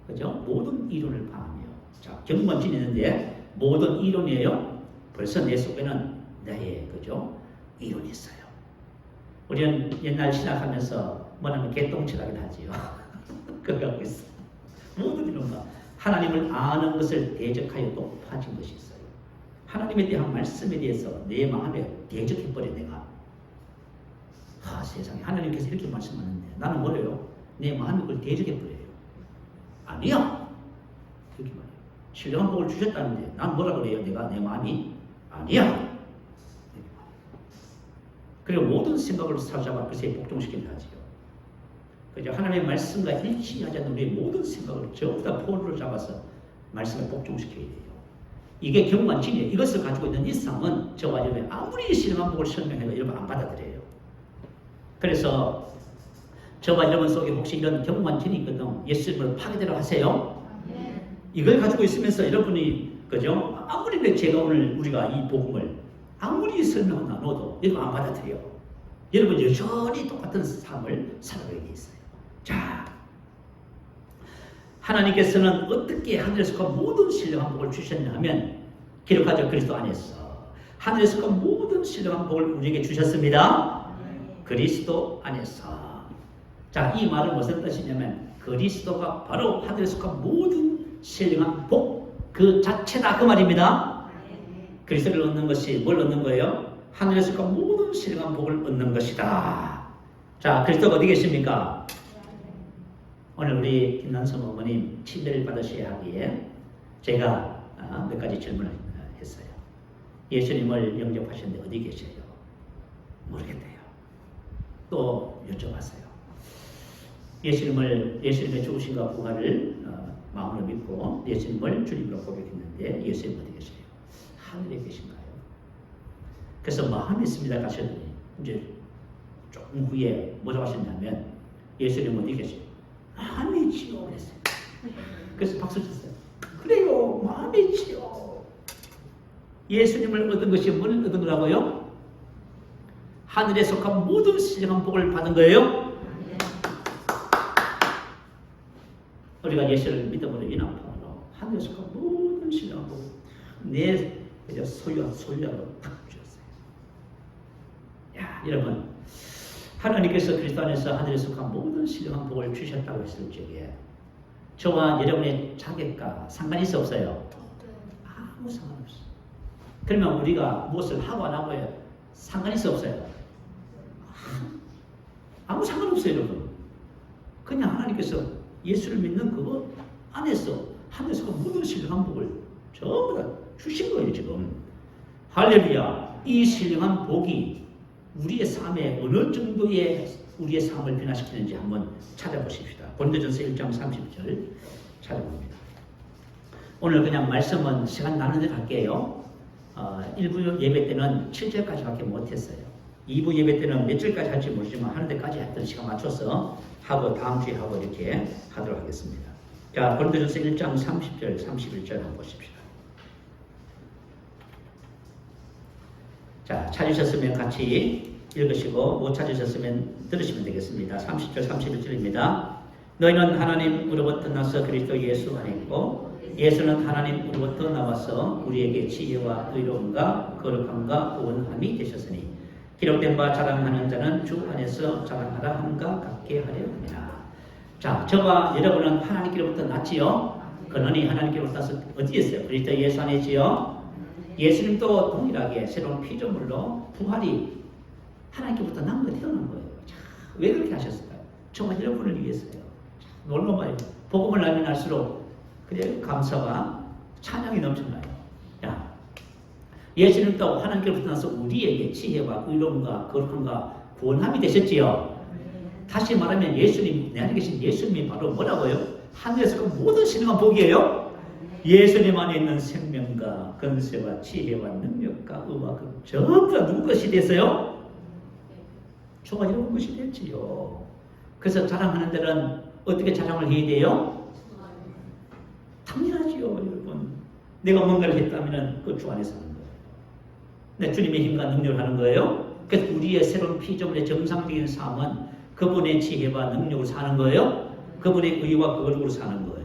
그죠? 모든 이론을 파하며. 자, 경건진이 있는데 모든 이론이에요. 벌써 내 속에는 나의 그죠? 이론이 있어요. 우리는 옛날 신학하면서 뭐냐면 개똥치라긴 하지요. 그거 갖고 있어. 모든 이론과 하나님을 아는 것을 대적하여 높아진 것이 있어요. 하나님에 대한 말씀에 대해서 내 마음에 대적해버려 내가. 세상에 하나님께서 이렇게 말씀하는데 나는 뭐래요? 내 마음에 그걸 대적해버려요. 아니야. 그렇게 말해요. 신령한 복을 주셨다는데 난 뭐라 그래요? 내가 내 마음이 아니야. 그리고 모든 생각을 사로잡아 그것에 복종시키려 하지요. 그죠? 하나님의 말씀과 일치하지 않는 우리의 모든 생각을 전부 다 포로로 잡아서 말씀에 복종시켜야 돼요. 이게 경건진이에요. 이것을 가지고 있는 이 삶은 저와 여러분이 아무리 신령한 복을 설명해도 여러분 안 받아들여요. 그래서 저와 여러분 속에 혹시 이런 경건진이 있거든 예수님을 파괴되라 하세요. 이걸 가지고 있으면서 여러분이 그죠? 아무리 제가 오늘 우리가 이 복음을 아무리 설명을 나눠도 여러분 안 받아들여요. 여러분 여전히 똑같은 삶을 살아가게 돼 있어요. 자, 하나님께서는 어떻게 하늘에서 속한 모든 신령한 복을 주셨냐 하면 기록하죠. 그리스도 안에서 하늘에서 속한 모든 신령한 복을 우리에게 주셨습니다. 그리스도 안에서. 자, 이 말은 무슨 뜻이냐면 그리스도가 바로 하늘에서 속한 모든 신령한 복 그 자체다 그 말입니다. 그리스도를 얻는 것이 뭘 얻는 거예요? 하늘에서 속한 모든 신령한 복을 얻는 것이다. 자, 그리스도가 어디 계십니까? 오늘 우리 김난성 어머님 침례를 받으셔야 하기에 제가 몇 가지 질문을 했어요. 예수님을 영접하셨는데 어디 계세요? 모르겠대요. 또 여쭤봤어요. 예수님의 죽으심과 부활을 마음으로 믿고 예수님을 주님으로 고백했는데 예수님 어디 계세요? 하늘에 계신가요? 그래서 마음이 있습니다 가셨더니 이제 조금 후에 뭐라고 하셨냐면 예수님 어디 계세요? 마음이 있지요 그랬어요. 그래서 박수 쳤어요. 그래요 마음이 있지요. 예수님을 얻은 것이 뭘 얻은 거라고요? 하늘에 속한 모든 신령한 복을 받은 거예요. 우리가 예수를 믿어보는 이 나팔로 하늘에 속한 모든 신령한 복을 내 소유하고 딱 주셨어요. 야, 여러분 하나님께서 그리스도 안에서 하늘에 속한 모든 신령한 복을 주셨다고 했을 적에 저와 여러분의 자격과 상관이 있어 없어요? 아무 상관없어요. 그러면 우리가 무엇을 하고 안 하고에 상관이 있어 없어요? 아무 상관없어요 여러분. 그냥 하나님께서 예수를 믿는 그거 안에서 하늘에서 모든 신령한 복을 전부 다 주신 거예요 지금. 할렐루야. 이 신령한 복이 우리의 삶에 어느 정도의 우리의 삶을 변화시키는지 한번 찾아보십시다. 고린도전서 1장 30절 찾아봅니다. 오늘 그냥 말씀은 시간 나는 대로 할게요. 1부 예배 때는 7절까지밖에 못했어요. 2부 예배 때는 몇 절까지 할지 모르지만 하는 데까지 했던 시간 맞춰서 하고 다음 주에 하고 이렇게 하도록 하겠습니다. 자, 고린도전서 1장 30절 31절 한번 보십시다. 자, 찾으셨으면 같이 읽으시고 못 찾으셨으면 들으시면 되겠습니다. 30절 31절입니다. 너희는 하나님으로부터 나서 그리스도 예수 안에 있고 예수는 하나님으로부터 나와서 우리에게 지혜와 의로움과 거룩함과 구원함이 되셨으니 기록된 바 자랑하는 자는 주 안에서 자랑하라 함과 같게 하려 합니다. 자, 저와 여러분은 하나님께로부터 났지요. 근원이 하나님께로부터 나서 어디에 있어요? 그리스도 예수 안에 있지요. 예수님도 동일하게 새로운 피조물로 부활이 하나님께로부터 난 거 태어난 거예요. 자, 왜 그렇게 하셨을까요? 정말 여러분을 위해서요. 놀라워요. 복음을 알면 알수록 그래 감사와 찬양이 넘쳐나요. 야, 예수님도 하나님께로부터 나서 우리에게 지혜와 의로움과 거룩함과 구원함이 되셨지요. 다시 말하면 예수님, 내 안에 계신 예수님이 바로 뭐라고요? 하늘에서 그 모든 신령한 복이에요. 예수님 안에 있는 생명과 권세와 지혜와 능력과 의와 그 전부 다 누구 것이 됐어요? 저가 이런 것이 됐지요. 그래서 자랑하는 데는 어떻게 자랑을 해야 돼요? 당연하지요, 여러분. 내가 뭔가를 했다면 그 주 안에서 하는 거예요. 내 주님의 힘과 능력을 하는 거예요. 그래서 우리의 새로운 피조물의 정상적인 삶은 그분의 지혜와 능력으로 사는 거예요. 그분의 의와 거룩으로 사는 거예요.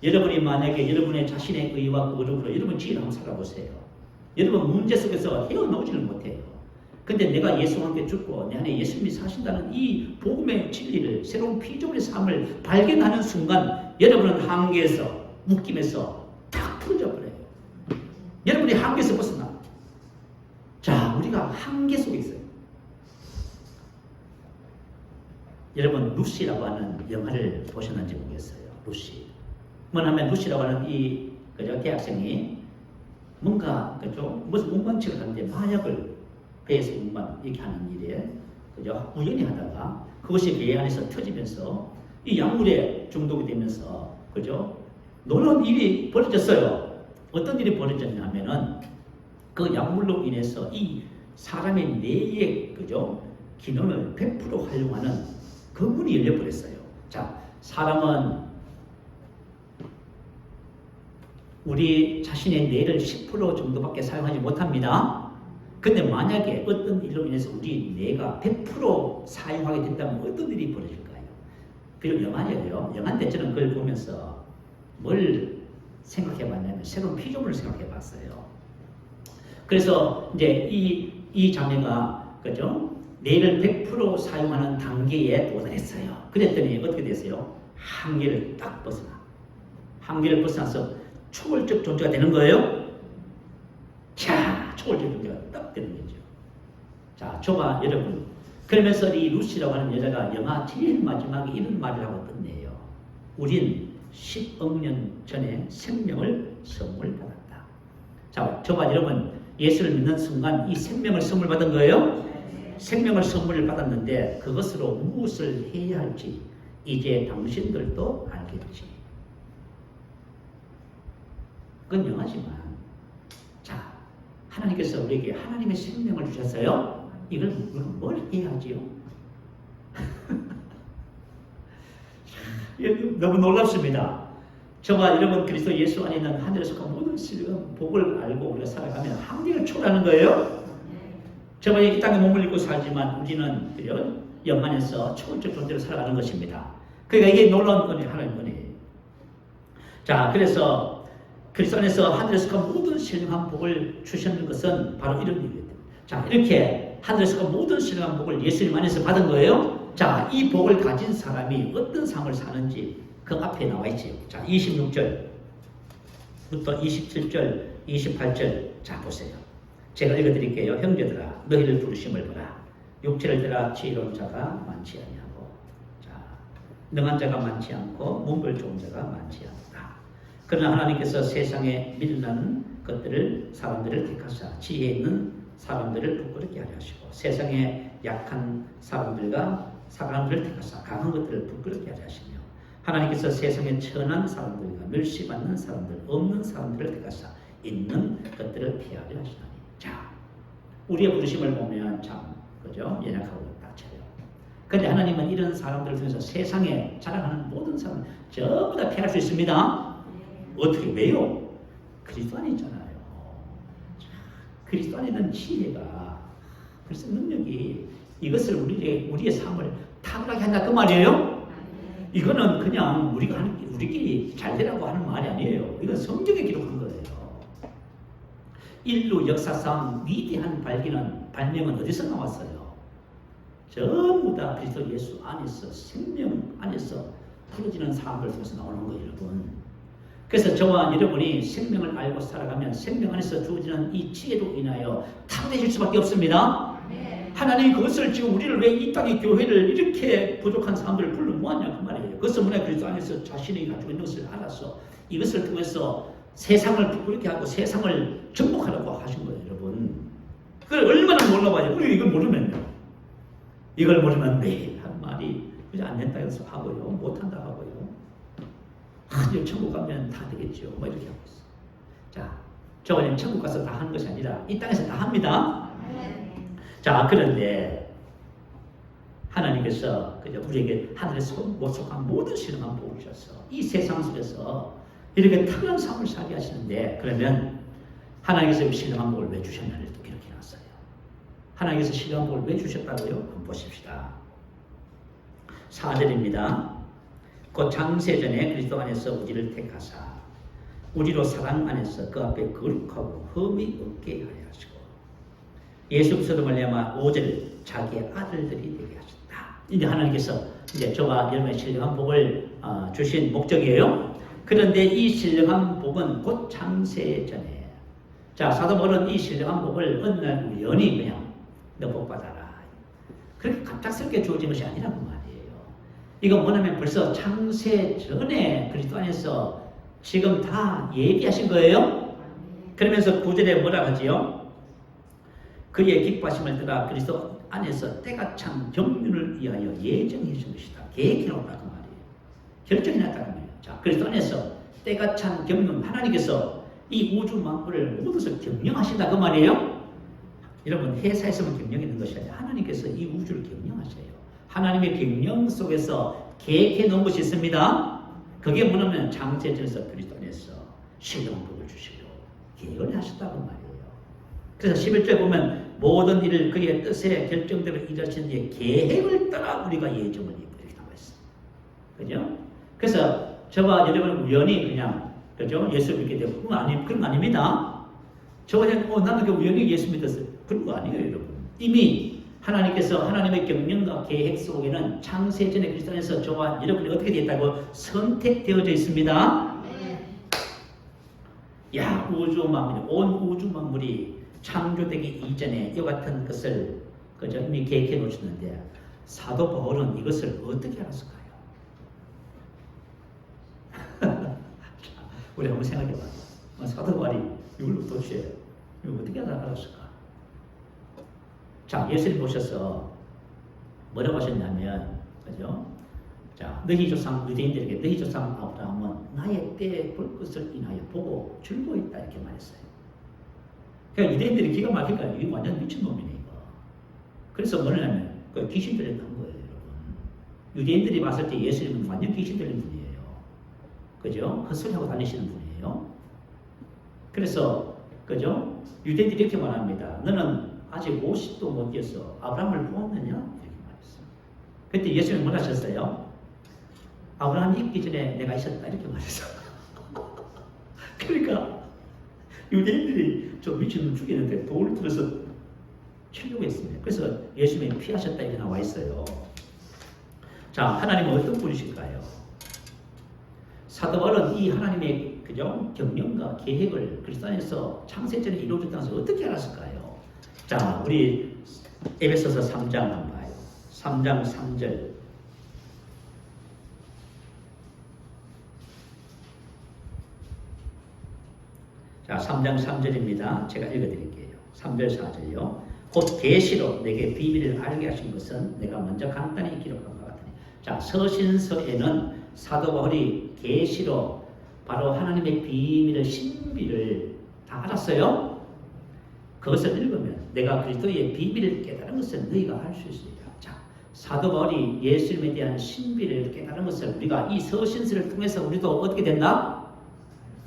여러분이 만약에 여러분의 자신의 의와 거룩으로 여러분 지혜를 한번 살아보세요. 여러분 문제 속에서 헤어나오지는 못해요. 근데 내가 예수와 함께 죽고 내 안에 예수님이 사신다는 이 복음의 진리를, 새로운 피조물의 삶을 발견하는 순간 여러분은 한계에서, 묶임에서 탁 풀어져 버려요. 여러분이 한계에서 벗어나. 자, 우리가 한계 속에 있어요. 여러분 루시라고 하는 영화를 보셨는지 모르겠어요. 루시. 뭐냐면 루시라고 하는 이 대학생이 뭔가 무슨 운반책을 하는데 마약을 배에서 운반 이렇게 하는 일에 우연히 하다가 그것이 배 안에서 터지면서 이 약물에 중독이 되면서 놀라운 일이 벌어졌어요. 어떤 일이 벌어졌냐면은 그 약물로 인해서 이 사람의 뇌의 기능을 100% 활용하는 그 문이 열려버렸어요. 자, 사람은 우리 자신의 뇌를 10% 정도밖에 사용하지 못합니다. 근데 만약에 어떤 일로 인해서 우리 뇌가 100% 사용하게 된다면 어떤 일이 벌어질까요? 그리고 영화예요. 영화인데 저는 그걸 보면서 뭘 생각해 봤냐면 새로운 피조물을 생각해 봤어요. 그래서 이제 이 자매가 뇌를 100% 사용하는 단계에 도달했어요. 그랬더니 어떻게 됐어요? 한계를 딱 벗어나. 한계를 벗어나서 초월적 존재가 되는 거예요. 자, 초월적 존재가 딱 되는 거죠. 자, 저가 여러분. 그러면서 이 루시라고 하는 여자가 영화 제일 마지막에 이런 말을 하고 끝내요. 우린 10억 년 전에 생명을 선물 받았다. 자, 저가 여러분 예수를 믿는 순간 이 생명을 선물 받은 거예요. 생명을 선물을 받았는데 그것으로 무엇을 해야 할지 이제 당신들도 알겠지. 그건 영화지만 자, 하나님께서 우리에게 하나님의 생명을 주셨어요. 이걸 우리가 뭘 해야 하지요? 너무 놀랍습니다. 저와 여러분 그리스도 예수 안에 있는 하늘에서 그 모든 신령한 복을 알고 우리가 살아가면 한계를 초월하는 거예요. 저와 이 땅에 몸을 입고 살지만 우리는 영안에서 초월적 존재로 살아가는 것입니다. 그러니까 이게 놀라운 은혜, 하나님의 은혜예요. 자, 그래서 그리스도 안에서 하늘에서 그 모든 신령한 복을 주셨는 것은 바로 이런 이유예요. 자, 이렇게 하늘에서 그 모든 신령한 복을 예수님 안에서 받은 거예요. 자, 이 복을 가진 사람이 어떤 삶을 사는지 그 앞에 나와 있지요. 자, 26절부터 27절, 28절 자 보세요. 제가 읽어드릴게요. 형제들아, 너희를 부르심을 보라. 육체를 들아 지혜로운 자가 많지 아니하고, 자, 능한 자가 많지 않고 문벌 좋은 자가 많지 않다. 그러나 하나님께서 세상에 밀라는 것들을 사람들을 택하사 지혜 있는 사람들을 부끄럽게 하려 하시고 세상에 약한 사람들을 택하사 강한 것들을 부끄럽게 하려 하시며 하나님께서 세상에 천한 사람들과 멸시받는 사람들, 없는 사람들을 택하사 있는 것들을 피하려 하시나니. 자, 우리의 부르심을 보면 참 연약하고 낮춰요. 그런데 하나님은 이런 사람들을 통해서 세상에 자랑하는 모든 사람 전부 다 피할 수 있습니다. 어떻게, 왜요? 그리스도 안에 있잖아요. 자, 그리스도 안에 있는 지혜가, 그래서 능력이 이것을 우리의 삶을 탁월하게 한다 그 말이에요. 이거는 그냥 우리끼리 잘 되라고 하는 말이 아니에요. 이건 성경에 기록한 거예요. 인류 역사상 위대한 발명은 어디서 나왔어요? 전부 다 그리스도 예수 안에서, 생명 안에서 풀어지는 사람들 통해서 나오는 거예요, 여러분. 그래서 저와 여러분이 생명을 알고 살아가면 생명 안에서 주어지는 이 지혜로 인하여 탁월해질 수밖에 없습니다. 하나님이 그것을 지금 우리를 왜 이 땅의 교회를 이렇게 부족한 사람들을 불러 모았냐 그 말이에요. 그것은 뭐냐, 그리스도 안에서 자신이 가지고 있는 것을 알아서 이것을 통해서 세상을 부끄럽게 하고 세상을 정복하라고 하신 거예요, 여러분. 그걸 얼마나 몰라봐요. 우리 이걸 모르면 매일 한 말이 그냥 안 된다 해서 하고요, 못한다 하고요. 천국 가면 다 되겠죠, 뭐 이렇게 하고 있어. 자, 저번에 천국 가서 다 하는 것이 아니라 이 땅에서 다 합니다. 자, 그런데 하나님께서 우리에게 하늘에서 못 속한 모든 신령한 복을 주셔서 이 세상 속에서 이렇게 특별한 삶을 살게 하시는데, 그러면 하나님께서 신령한 복을 왜 주셨나를 또 기록해놨어요. 하나님께서 신령한 복을 왜 주셨다고요? 한번 보십시다. 4절입니다. 곧 창세전에 그리스도 안에서 우리를 택하사 우리로 사랑 안에서 그 앞에 거룩하고 흠이 없게 하려 하시고 예수 그리스도로 말미암아 5절 자기의 아들들이 되게 하셨다. 이제 하나님께서 이제 저와 여러분의 신령한 복을 주신 목적이에요. 그런데 이 신령한 복은 곧 창세전에, 자, 사도 바울은 이 신령한 복을 어느 날 우연히 그냥 너 복 받아라, 그렇게 갑작스럽게 주어진 것이 아니라고 말이에요. 이건 뭐냐면 벌써 창세전에 그리스도 안에서 지금 다 예비하신 거예요. 그러면서 9절에 뭐라 하지요? 그의 기뻐하심을 따라 그리스도 안에서 때가 참 경륜을 위하여 예정해 준 것이다. 계획해 놓았다 그 말이에요. 결정해 놨다 그 말이에요. 자, 그리스도 안에서 때가 참 경륜, 하나님께서 이 우주 만물을 모두서 경영하신다 그 말이에요. 여러분, 회사에서만 경영하는 것이 아니라 하나님께서 이 우주를 경영하셔요. 하나님의 경영 속에서 계획해 놓은 것이 있습니다. 그게 뭐냐면 창세전에서 그리스도 안에서 신령한 복을 주시고 계획을 하셨다고 말이에요. 그래서 11절 보면 모든 일을 그의 뜻에 결정대로 일하신 뒤에 계획을 따라 우리가 예정을 입고 이렇게 나와 있어요. 그죠? 그래서 저와 여러분은 우연히 그냥, 그죠? 예수 믿게 되고 그런 거 아닙니다. 저와 여러분, 나도 우연히 예수 믿었어요. 그런 거 아니에요, 여러분. 이미 하나님께서 하나님의 경륜과 계획 속에는 창세전에 그리스도 안에서 저와 여러분이 어떻게 되었다고 선택되어져 있습니다. 야, 온 우주 만물이 창조되기 이전에 이와 같은 것을 그저 이미 계획해 놓으셨는데 사도 바울은 이것을 어떻게 알았을까요? 우리 한번 생각해 봐요. 사도 바울이 이걸 도대체 어떻게 알았을까? 자, 예수님 보셔서 뭐라고 하셨냐면, 그죠? 자, 너희 조상 유대인들에게 너희 조상 아브라함은 나의 때에 볼 것을 인하여 보고 즐거워했다 이렇게 말했어요. 그러니까 유대인들이 기가 막히니까 이게 완전 미친놈이네 이거. 그래서 뭐냐면 그 귀신 들린 거예요, 여러분. 유대인들이 봤을 때 예수님은 완전 귀신 들린 분이에요. 그죠? 헛소리하고 다니시는 분이에요. 그래서 그죠? 유대인들이 이렇게 말합니다. 너는 아직 50도 못 뛰어서 아브라함을 보았느냐? 이렇게 말했어요. 그때 예수님은 뭐라 하셨어요? 아브라함이 있기 전에 내가 있었다 이렇게 말했어요. 그러니까 유대인들이 저 미친놈 죽이는데 돌을 들어서 치려고 했습니다. 그래서 예수님이 피하셨다 이렇게 나와 있어요. 자, 하나님은 어떤 분이실까요? 사도 바울은 이 하나님의 그죠? 경륜과 계획을 그리스도 안에서 창세전에 이루어졌다는 것을 어떻게 알았을까요? 자, 우리 에베소서 3장 한번 봐요. 3장 3절. 자, 3장 3절입니다. 제가 읽어드릴게요. 3절 4절요. 곧 계시로 내게 비밀을 알게 하신 것은 내가 먼저 간단히 기록한 것 같으니. 자, 서신서에는 사도 바울이 계시로 바로 하나님의 비밀을, 신비를 다 알았어요. 그것을 읽으면 내가 그리스도의 비밀을 깨달은 것을 너희가 알 수 있으리라. 자, 사도 바울이 예수님에 대한 신비를 깨달은 것을 우리가 이 서신서를 통해서 우리도 어떻게 된다?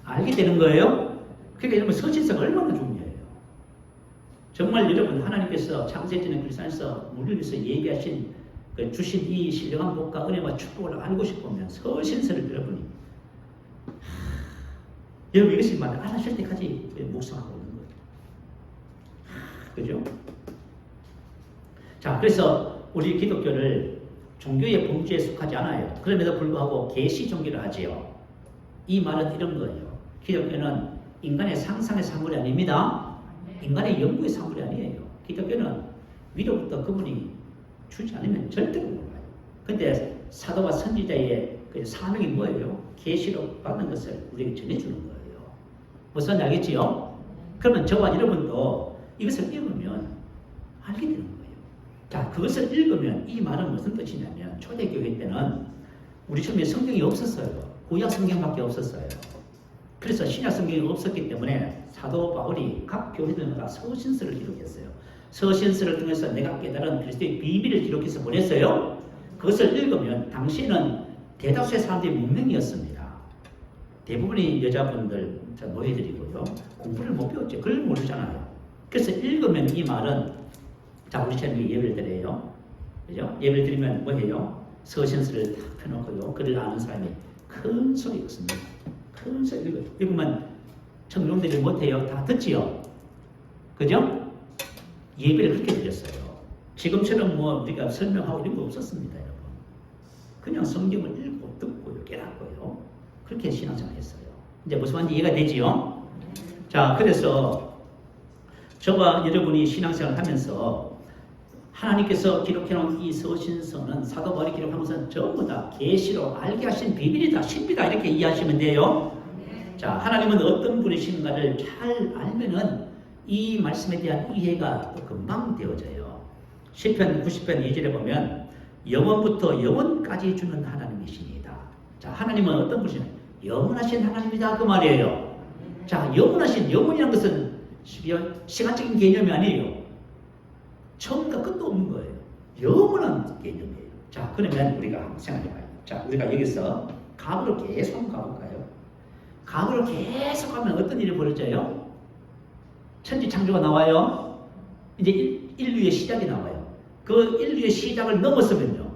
알게 되는 거예요. 그러니까 여러분, 서신서가 얼마나 중요해요. 정말 여러분 하나님께서 창세전에 그리스도에서 우리를 위해서 예비하신 주신 이 신령한 복과 은혜와 축복을 알고 싶으면 서신서를 여러분이 여러분 이것이 말 알아실 때까지 묵상하고 있는 거예요. 그죠? 자, 그래서 우리 기독교를 종교의 범주에 속하지 않아요. 그럼에도 불구하고 계시 종교를 하지요. 이 말은 이런 거예요. 기독교는 인간의 상상의 산물이 아닙니다. 인간의 연구의 산물이 아니에요. 기독교는 위로부터 그분이 주지 않으면 절대로 몰라요. 근데 사도와 선지자의 그 사명이 뭐예요? 계시로 받는 것을 우리에게 전해주는 거예요. 무슨 알겠지요? 그러면 저와 여러분도 이것을 읽으면 알게 되는 거예요. 자, 그것을 읽으면 이 말은 무슨 뜻이냐면 초대교회 때는 우리 처음에 성경이 없었어요. 구약 성경밖에 없었어요. 그래서 신약 성경이 없었기 때문에 사도 바울이 각 교회들마다 서신서를 기록했어요. 서신서를 통해서 내가 깨달은 그리스도의 비밀을 기록해서 보냈어요. 그것을 읽으면 당시에는 대다수의 사람들이 문맹이었습니다. 대부분의 여자분들 노예들이고요. 공부를 못 배웠죠. 글을 모르잖아요. 그래서 읽으면 이 말은 자, 우리처럼 예배를 드려요. 그죠? 예배를 드리면 뭐예요? 서신서를 딱 펴놓고요. 글을 아는 사람이 큰 소리 읽습니다. 큰 소리 읽어요. 읽으면 청중들이 못해요. 다 듣지요. 그죠? 예배를 그렇게 드렸어요. 지금처럼 뭐 우리가 설명하고 이런 거 없었습니다, 여러분. 그냥 성경을 읽고 듣고요, 깨닫고요. 그렇게 신앙생활 했어요. 이제 무슨 말인지 이해가 되지요? 자, 그래서 저와 여러분이 신앙생활을 하면서 하나님께서 기록해놓은 이 서신서는 사도 바울이 기록한 것은 전부 다 계시로 알게 하신 비밀이다, 신비다 이렇게 이해하시면 돼요. 자, 하나님은 어떤 분이신가를 잘 알면은 이 말씀에 대한 이해가 또 금방 되어져요. 시편 90편 2절에 보면 영원부터 영원까지 주는 하나님이시니다. 자, 하나님은 어떤 분이시냐? 영원하신 하나님이다 그 말이에요. 자, 영원하신 영원이라는 것은 시간적인 개념이 아니에요. 처음과 끝도 없는 거예요. 영원한 개념이에요. 자, 그러면 우리가 한번 생각해봐요. 자, 우리가 여기서 과거로 계속 한번 가볼까요? 과거로 계속 가면 어떤 일이 벌어져요? 천지 창조가 나와요. 이제 인류의 시작이 나와요. 그 인류의 시작을 넘었으면요,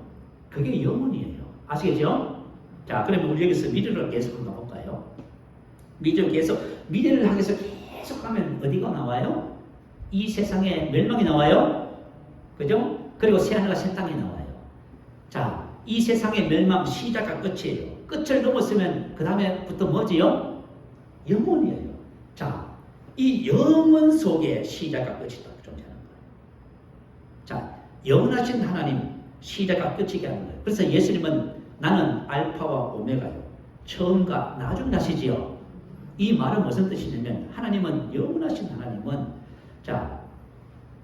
그게 영원이에요. 아시겠죠? 자, 그러면 우리 여기서 미래로 계속 한번 가볼까요? 미래를 향해서 계속 가면 어디가 나와요? 이 세상에 멸망이 나와요. 그죠? 그리고 새하늘과 새 땅이 나와요. 자, 이 세상의 멸망 시작과 끝이에요. 끝을 넘었으면 그 다음에부터 뭐지요? 영원이에요. 자, 이 영원 속에 시작과 끝이 딱 존재하는 거예요. 자, 영원하신 하나님 시작과 끝이게 하는 거예요. 그래서 예수님은 나는 알파와 오메가요. 처음과 나중에 하시지요. 이 말은 무슨 뜻이냐면 하나님은 영원하신 하나님은 자,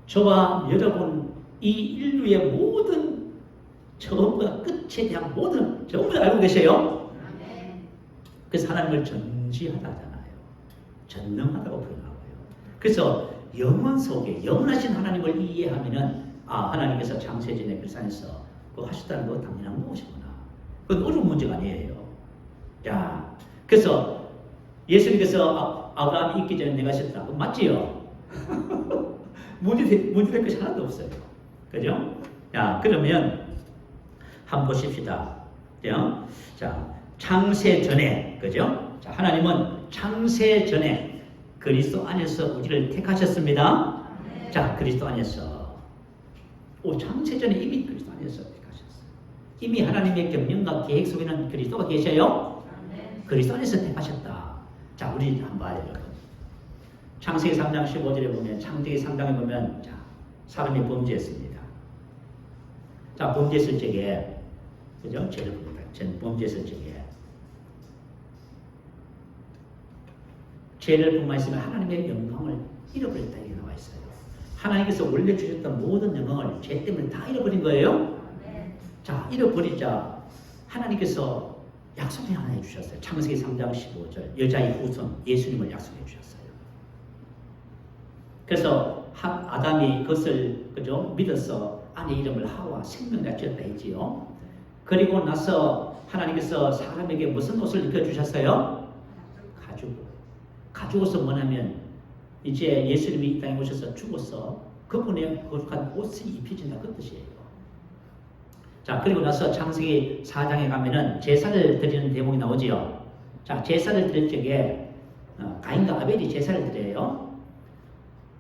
저와 여러분 이 인류의 모든 처음과 끝에 대한 모든 전부 알고 계세요. 그래서 하나님을 전지하다 하잖아요. 전능하다고 표현하고요. 그래서 영원 속에 영원하신 하나님을 이해하면은 아, 하나님께서 창세전에 그리스도에서 그거 하셨다는 거 당연한 것이구나. 그건 어려운 문제가 아니에요. 야, 그래서 예수님께서 아브라함이 있기 전에 내가 하셨다. 그거 맞지요? 문제될 것이 하나도 없어요. 그죠? 자, 그러면 한번 보십시다. 그죠? 자, 창세 전에, 그죠? 자, 하나님은 창세 전에 그리스도 안에서 우리를 택하셨습니다. 네. 자, 그리스도 안에서. 창세 전에 이미 그리스도 안에서 택하셨어요. 이미 하나님의 경륜과 계획 속에는 그리스도가 계셔요. 네. 그리스도 안에서 택하셨다. 자, 우리 한번 봐요, 여러분. 창세기 3장 15절에 보면, 창세기 3장에 보면, 자, 사람이 범죄했습니다. 자, 범죄했을 적에, 그죠? 죄를 부른다. 범죄했을 적에. 죄를 범하였으면 하나님의 영광을 잃어버렸다. 이렇게 나와 있어요. 하나님께서 원래 주셨던 모든 영광을 죄 때문에 다 잃어버린 거예요. 자, 잃어버리자 하나님께서 약속을 하나 해주셨어요. 창세기 3장 15절 여자의 후손 예수님을 약속해 주셨어요. 그래서 아담이 그것을 그죠 믿어서 아내 이름을 하와 생명이라 지었다 했지요. 그리고 나서 하나님께서 사람에게 무슨 옷을 입혀 주셨어요? 가죽 옷은 뭐냐면 이제 예수님이 이 땅에 오셔서 죽어서 그분의 거룩한 옷이 입혀진다 그 뜻이에요. 자, 그리고 나서 창세기 4장에 가면은 제사를 드리는 대목이 나오지요. 자, 제사를 드릴 적에 가인과 아벨이 제사를 드려요.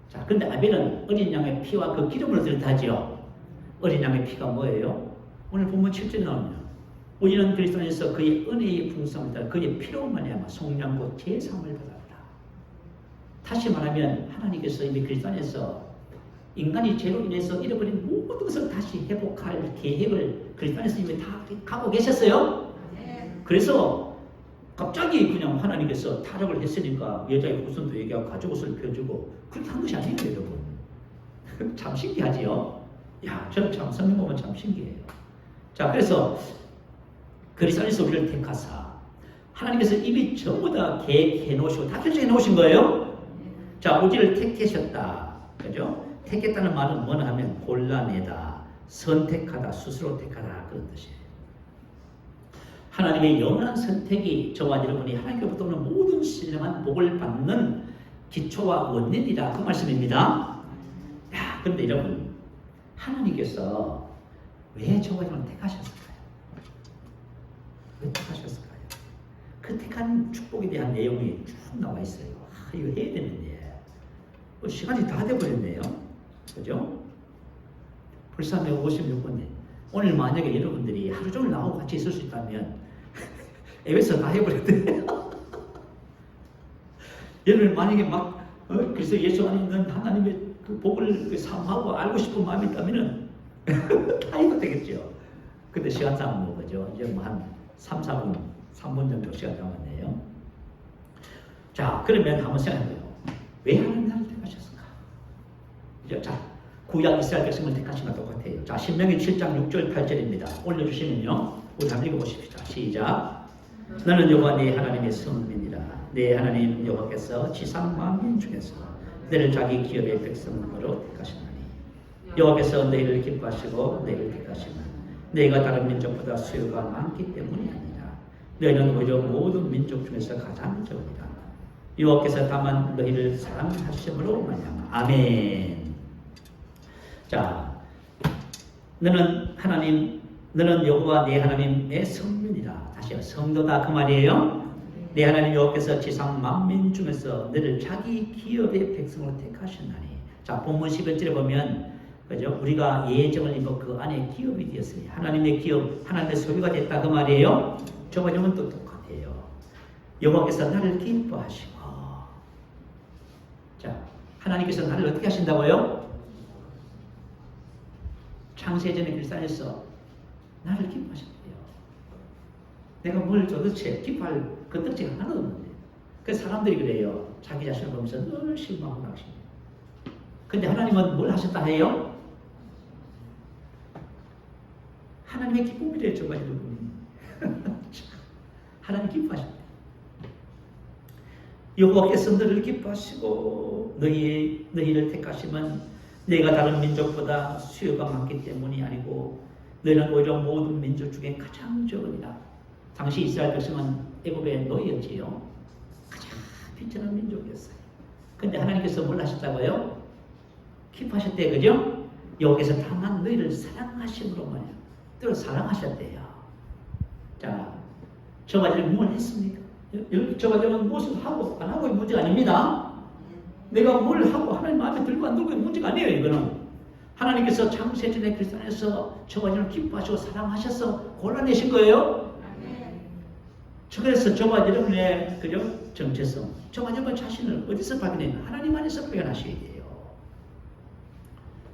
자, 근데 아벨은 어린 양의 피와 그 기름으로 드렸다지요. 어린 양의 피가 뭐예요? 오늘 본문 7절에 나옵니다. 우리는 그리스도 안에서 그의 은혜의 풍성을 따라 그의 피로 말미암아 속량 곧 제사함을 받았다. 다시 말하면 하나님께서 이미 그리스도 안에서 인간이 죄로 인해서 잃어버린 모든 것을 다시 회복할 계획을 그리스도 안에서 이미 다 가고 계셨어요. 그래서 갑자기 그냥 하나님께서 타락을 했으니까 여자의 후손도 얘기하고 가족 옷을 펴주고 그렇게 한 것이 아니에요, 여러분. 참 신기하지요? 야, 저는 참 성경 보면 참 신기해요. 자, 그래서 그리스도 안에서 우리를 택하사 하나님께서 이미 전부 다 계획해 놓으시고 다 결정해 놓으신 거예요. 자, 우리를 택하셨다. 그죠? 택했다는 말은 뭐냐 하면 골라내다, 선택하다, 스스로 택하다 그런 뜻이에요. 하나님의 영원한 선택이 저와 여러분이 하나님께로부터 오는 모든 신령한 복을 받는 기초와 원인이다 그 말씀입니다. 야, 그런데 여러분 하나님께서 왜 저와 여러분을 택하셨을까요? 왜 택하셨을까요? 그 택한 축복에 대한 내용이 쭉 나와 있어요. 이거 해야 되는데 시간이 다 돼버렸네요. 그죠? 벌써 56분에 오늘 만약에 여러분들이 하루 종일 나하고 같이 있을 수 있다면 에베소 다 해버렸대요. 여러분 만약에 막 그래서 예수 안에 있는 하나님의 그 복을 사모하고 알고 싶은 마음이 있다면은 다 해도 되겠죠. 근데 시간상 뭐 그죠? 이제 뭐 한 3, 4분, 3분 정도 시간 남았네요. 자, 그러면 한번 생각해봐요. 왜 하나님 나를 택하셨을까? 그죠? 자, 구약 이스라엘 백성을 택하신 것 똑같아요. 자, 신명기 7장 6절 8절입니다. 올려주시면요. 우리 한번 읽어보십시다. 시작. 너는 여호와 네 하나님의 성민이라. 네 하나님 여호와께서 지상 만민 중에서 너를 자기 기업의 백성으로 택하시나니 여호와께서 너희를 기뻐하시고 너희를 택하시나 너희가 다른 민족보다 수요가 많기 때문이 아니라 너희는 오히려 모든 민족 중에서 가장 적으리라. 여호와께서 다만 너희를 사랑하심으로 말미암아. 아멘. 자, 너는 여호와 네 하나님의 성민이라. 다시요, 성도다 그 말이에요. 네 하나님 여호와께서 지상 만민 중에서 너를 자기 기업의 백성으로 택하셨나니. 자, 본문 11절에 보면 그죠? 우리가 예정을 입어 그 안에 기업이 되었으니 하나님의 기업, 하나님의 소유가 됐다 그 말이에요. 저와 여러분 또 똑같아요. 여호와께서 나를 기뻐하시고, 자, 하나님께서 나를 어떻게 하신다고요? 창세전에 그리스도 안에서 나를 기뻐하셨대요. 내가 뭘 도대체 기뻐할 그 뜻이 하나도 없는데. 그래서 사람들이 그래요. 자기 자신을 보면서 늘 실망하고 나십니다. 근데 하나님은 뭘 하셨다 해요? 하나님의 기쁨이래요. 정말 여러분. 하나님 기뻐하셨대요. 여호와께서 너를 기뻐하시고 너희를 택하시면 내가 다른 민족보다 수요가 많기 때문이 아니고 너희는 오히려 모든 민족 중에 가장 적으리라. 당시 이스라엘 백성은 애굽의 노예였지요. 가장 비천한 민족이었어요. 근데 하나님께서 뭘 하셨다고요? 기뻐하셨대요. 그죠? 여호와께서 다만 너희를 사랑하심으로 말이야. 또 사랑하셨대요. 자, 저가 지금 뭘 했습니까? 저가 지금 무엇을 하고 안 하고의 문제가 아닙니다. 내가 뭘 하고 하나님 마음에 들고 안 들고의 문제가 아니에요. 이거는 하나님께서 창세전에 그리스도 안에서 저와 여러분을 기뻐하시고 사랑하셔서 골라내신 거예요. 그래서 저와 여러분의 그죠? 정체성, 저와 여러분 자신을 어디서 발견했나? 하나님 안에서 발견하셔야 돼요.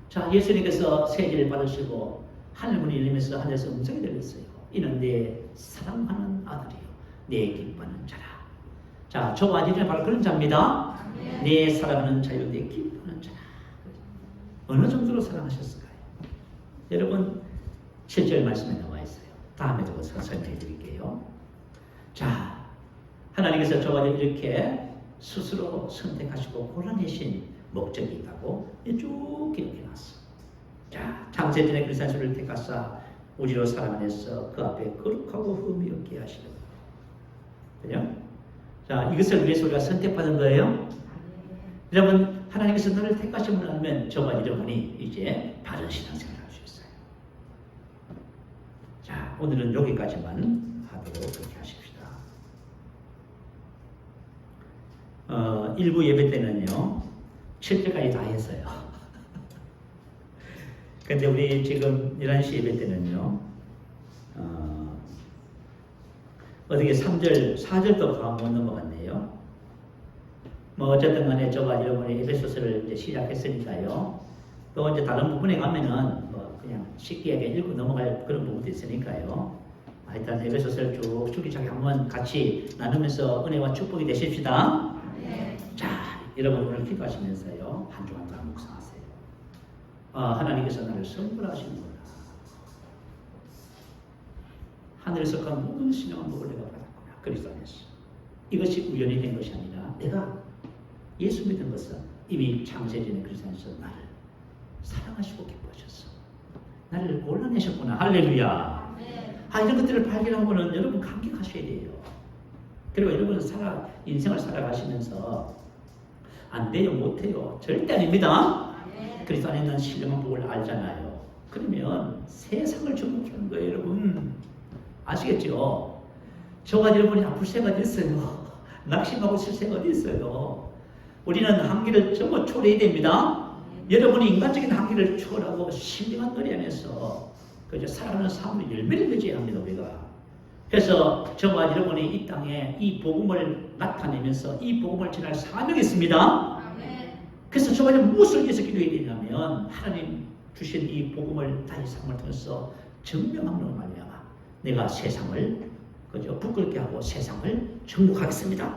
자, 예수님께서 세례를 받으시고 하늘문이 열리면서 하늘에서 음성이 들렸어요. 이는 내 사랑하는 아들이요, 내 기뻐하는 자라. 자, 저와 여러분은 바로 그런 자입니다. 내 사랑하는 자요, 내 기뻐하는 자라. 어느 정도로 사랑하셨을까요? 여러분 7절 말씀에 나와 있어요. 다음에도 설명해 드릴게요. 자, 하나님께서 저와 이렇게 스스로 선택하시고 골라내신 목적이 있다고 쭉 기록해놨어. 자, 창세전에 그리스도 안에서를 택하사 우리로 사랑 안에서 그 앞에 거룩하고 흠이 없게 하시려고. 그죠? 자, 이것을 위해서 우리가 선택받은 거예요. 여러분, 하나님께서 너를 택하심을 하면 저와 여러분이 이제 바른 신앙생활을 할 수 있어요. 자, 오늘은 여기까지만 하도록 그렇게 하십시다. 일부 예배 때는요 7절까지 다 했어요. 근데 우리 지금 11시 예배 때는요 어떻게 3절, 4절도 못 넘어갔네요. 뭐 어쨌든 간에 저가 여러분이 에베소서를 이제 시작했으니까요. 또 이제 다른 부분에 가면은 뭐 그냥 쉽게 읽고 넘어갈 그런 부분도 있으니까요. 일단 에베소서를 쭉 주기차게 한번 같이 나누면서 은혜와 축복이 되십시다. 네. 자, 여러분 오늘 기도하시면서요 한 주간 다 묵상하세요. 하나님께서 나를 선물하시는구나. 하늘에서 간 모든 신령한 복을 내가 받았구나. 그리스도 안에서. 이것이 우연히 된 것이 아니라 내가 예수 믿은 것은 이미 창세 전에 그리스도 안에서 나를 사랑하시고 기뻐하셨어. 나를 골라내셨구나. 할렐루야. 이런 것들을 발견하고는 여러분 감격하셔야 돼요. 그리고 여러분은 인생을 살아가시면서 안 돼요, 못해요. 절대 아닙니다. 그리스도 안에 있는 신령한 복을 알잖아요. 그러면 세상을 정복하는 거예요, 여러분. 아시겠죠? 저가 여러분이 아플 새가 어디 있어요? 낙심하고 있을 새가 어디 있어요? 우리는 한계를 전부 초래해야 됩니다. 여러분이 인간적인 한계를 초월하고 신령한 노래 안에서 그저 살아가는 삶의 열매를 맺어야 합니다, 우리가. 그래서 저와 여러분이 이 땅에 이 복음을 나타내면서 이 복음을 전할 사명이 있습니다. 그래서 저와 무엇을 위해서 기도해야 되냐면 하나님 주신 이 복음을 나의 삶을 통해서 증명함으로 말미암아 내가 세상을 그저 부끄럽게 하고 세상을 정복하겠습니다.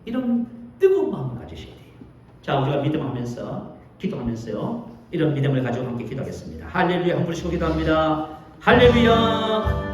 이런 뜨거운 마음을 가지셔야 돼요. 자, 우리가 믿음하면서 기도하면서요 이런 믿음을 가지고 함께 기도하겠습니다. 할렐루야. 한 분 쉬고 기도합니다. 할렐루야.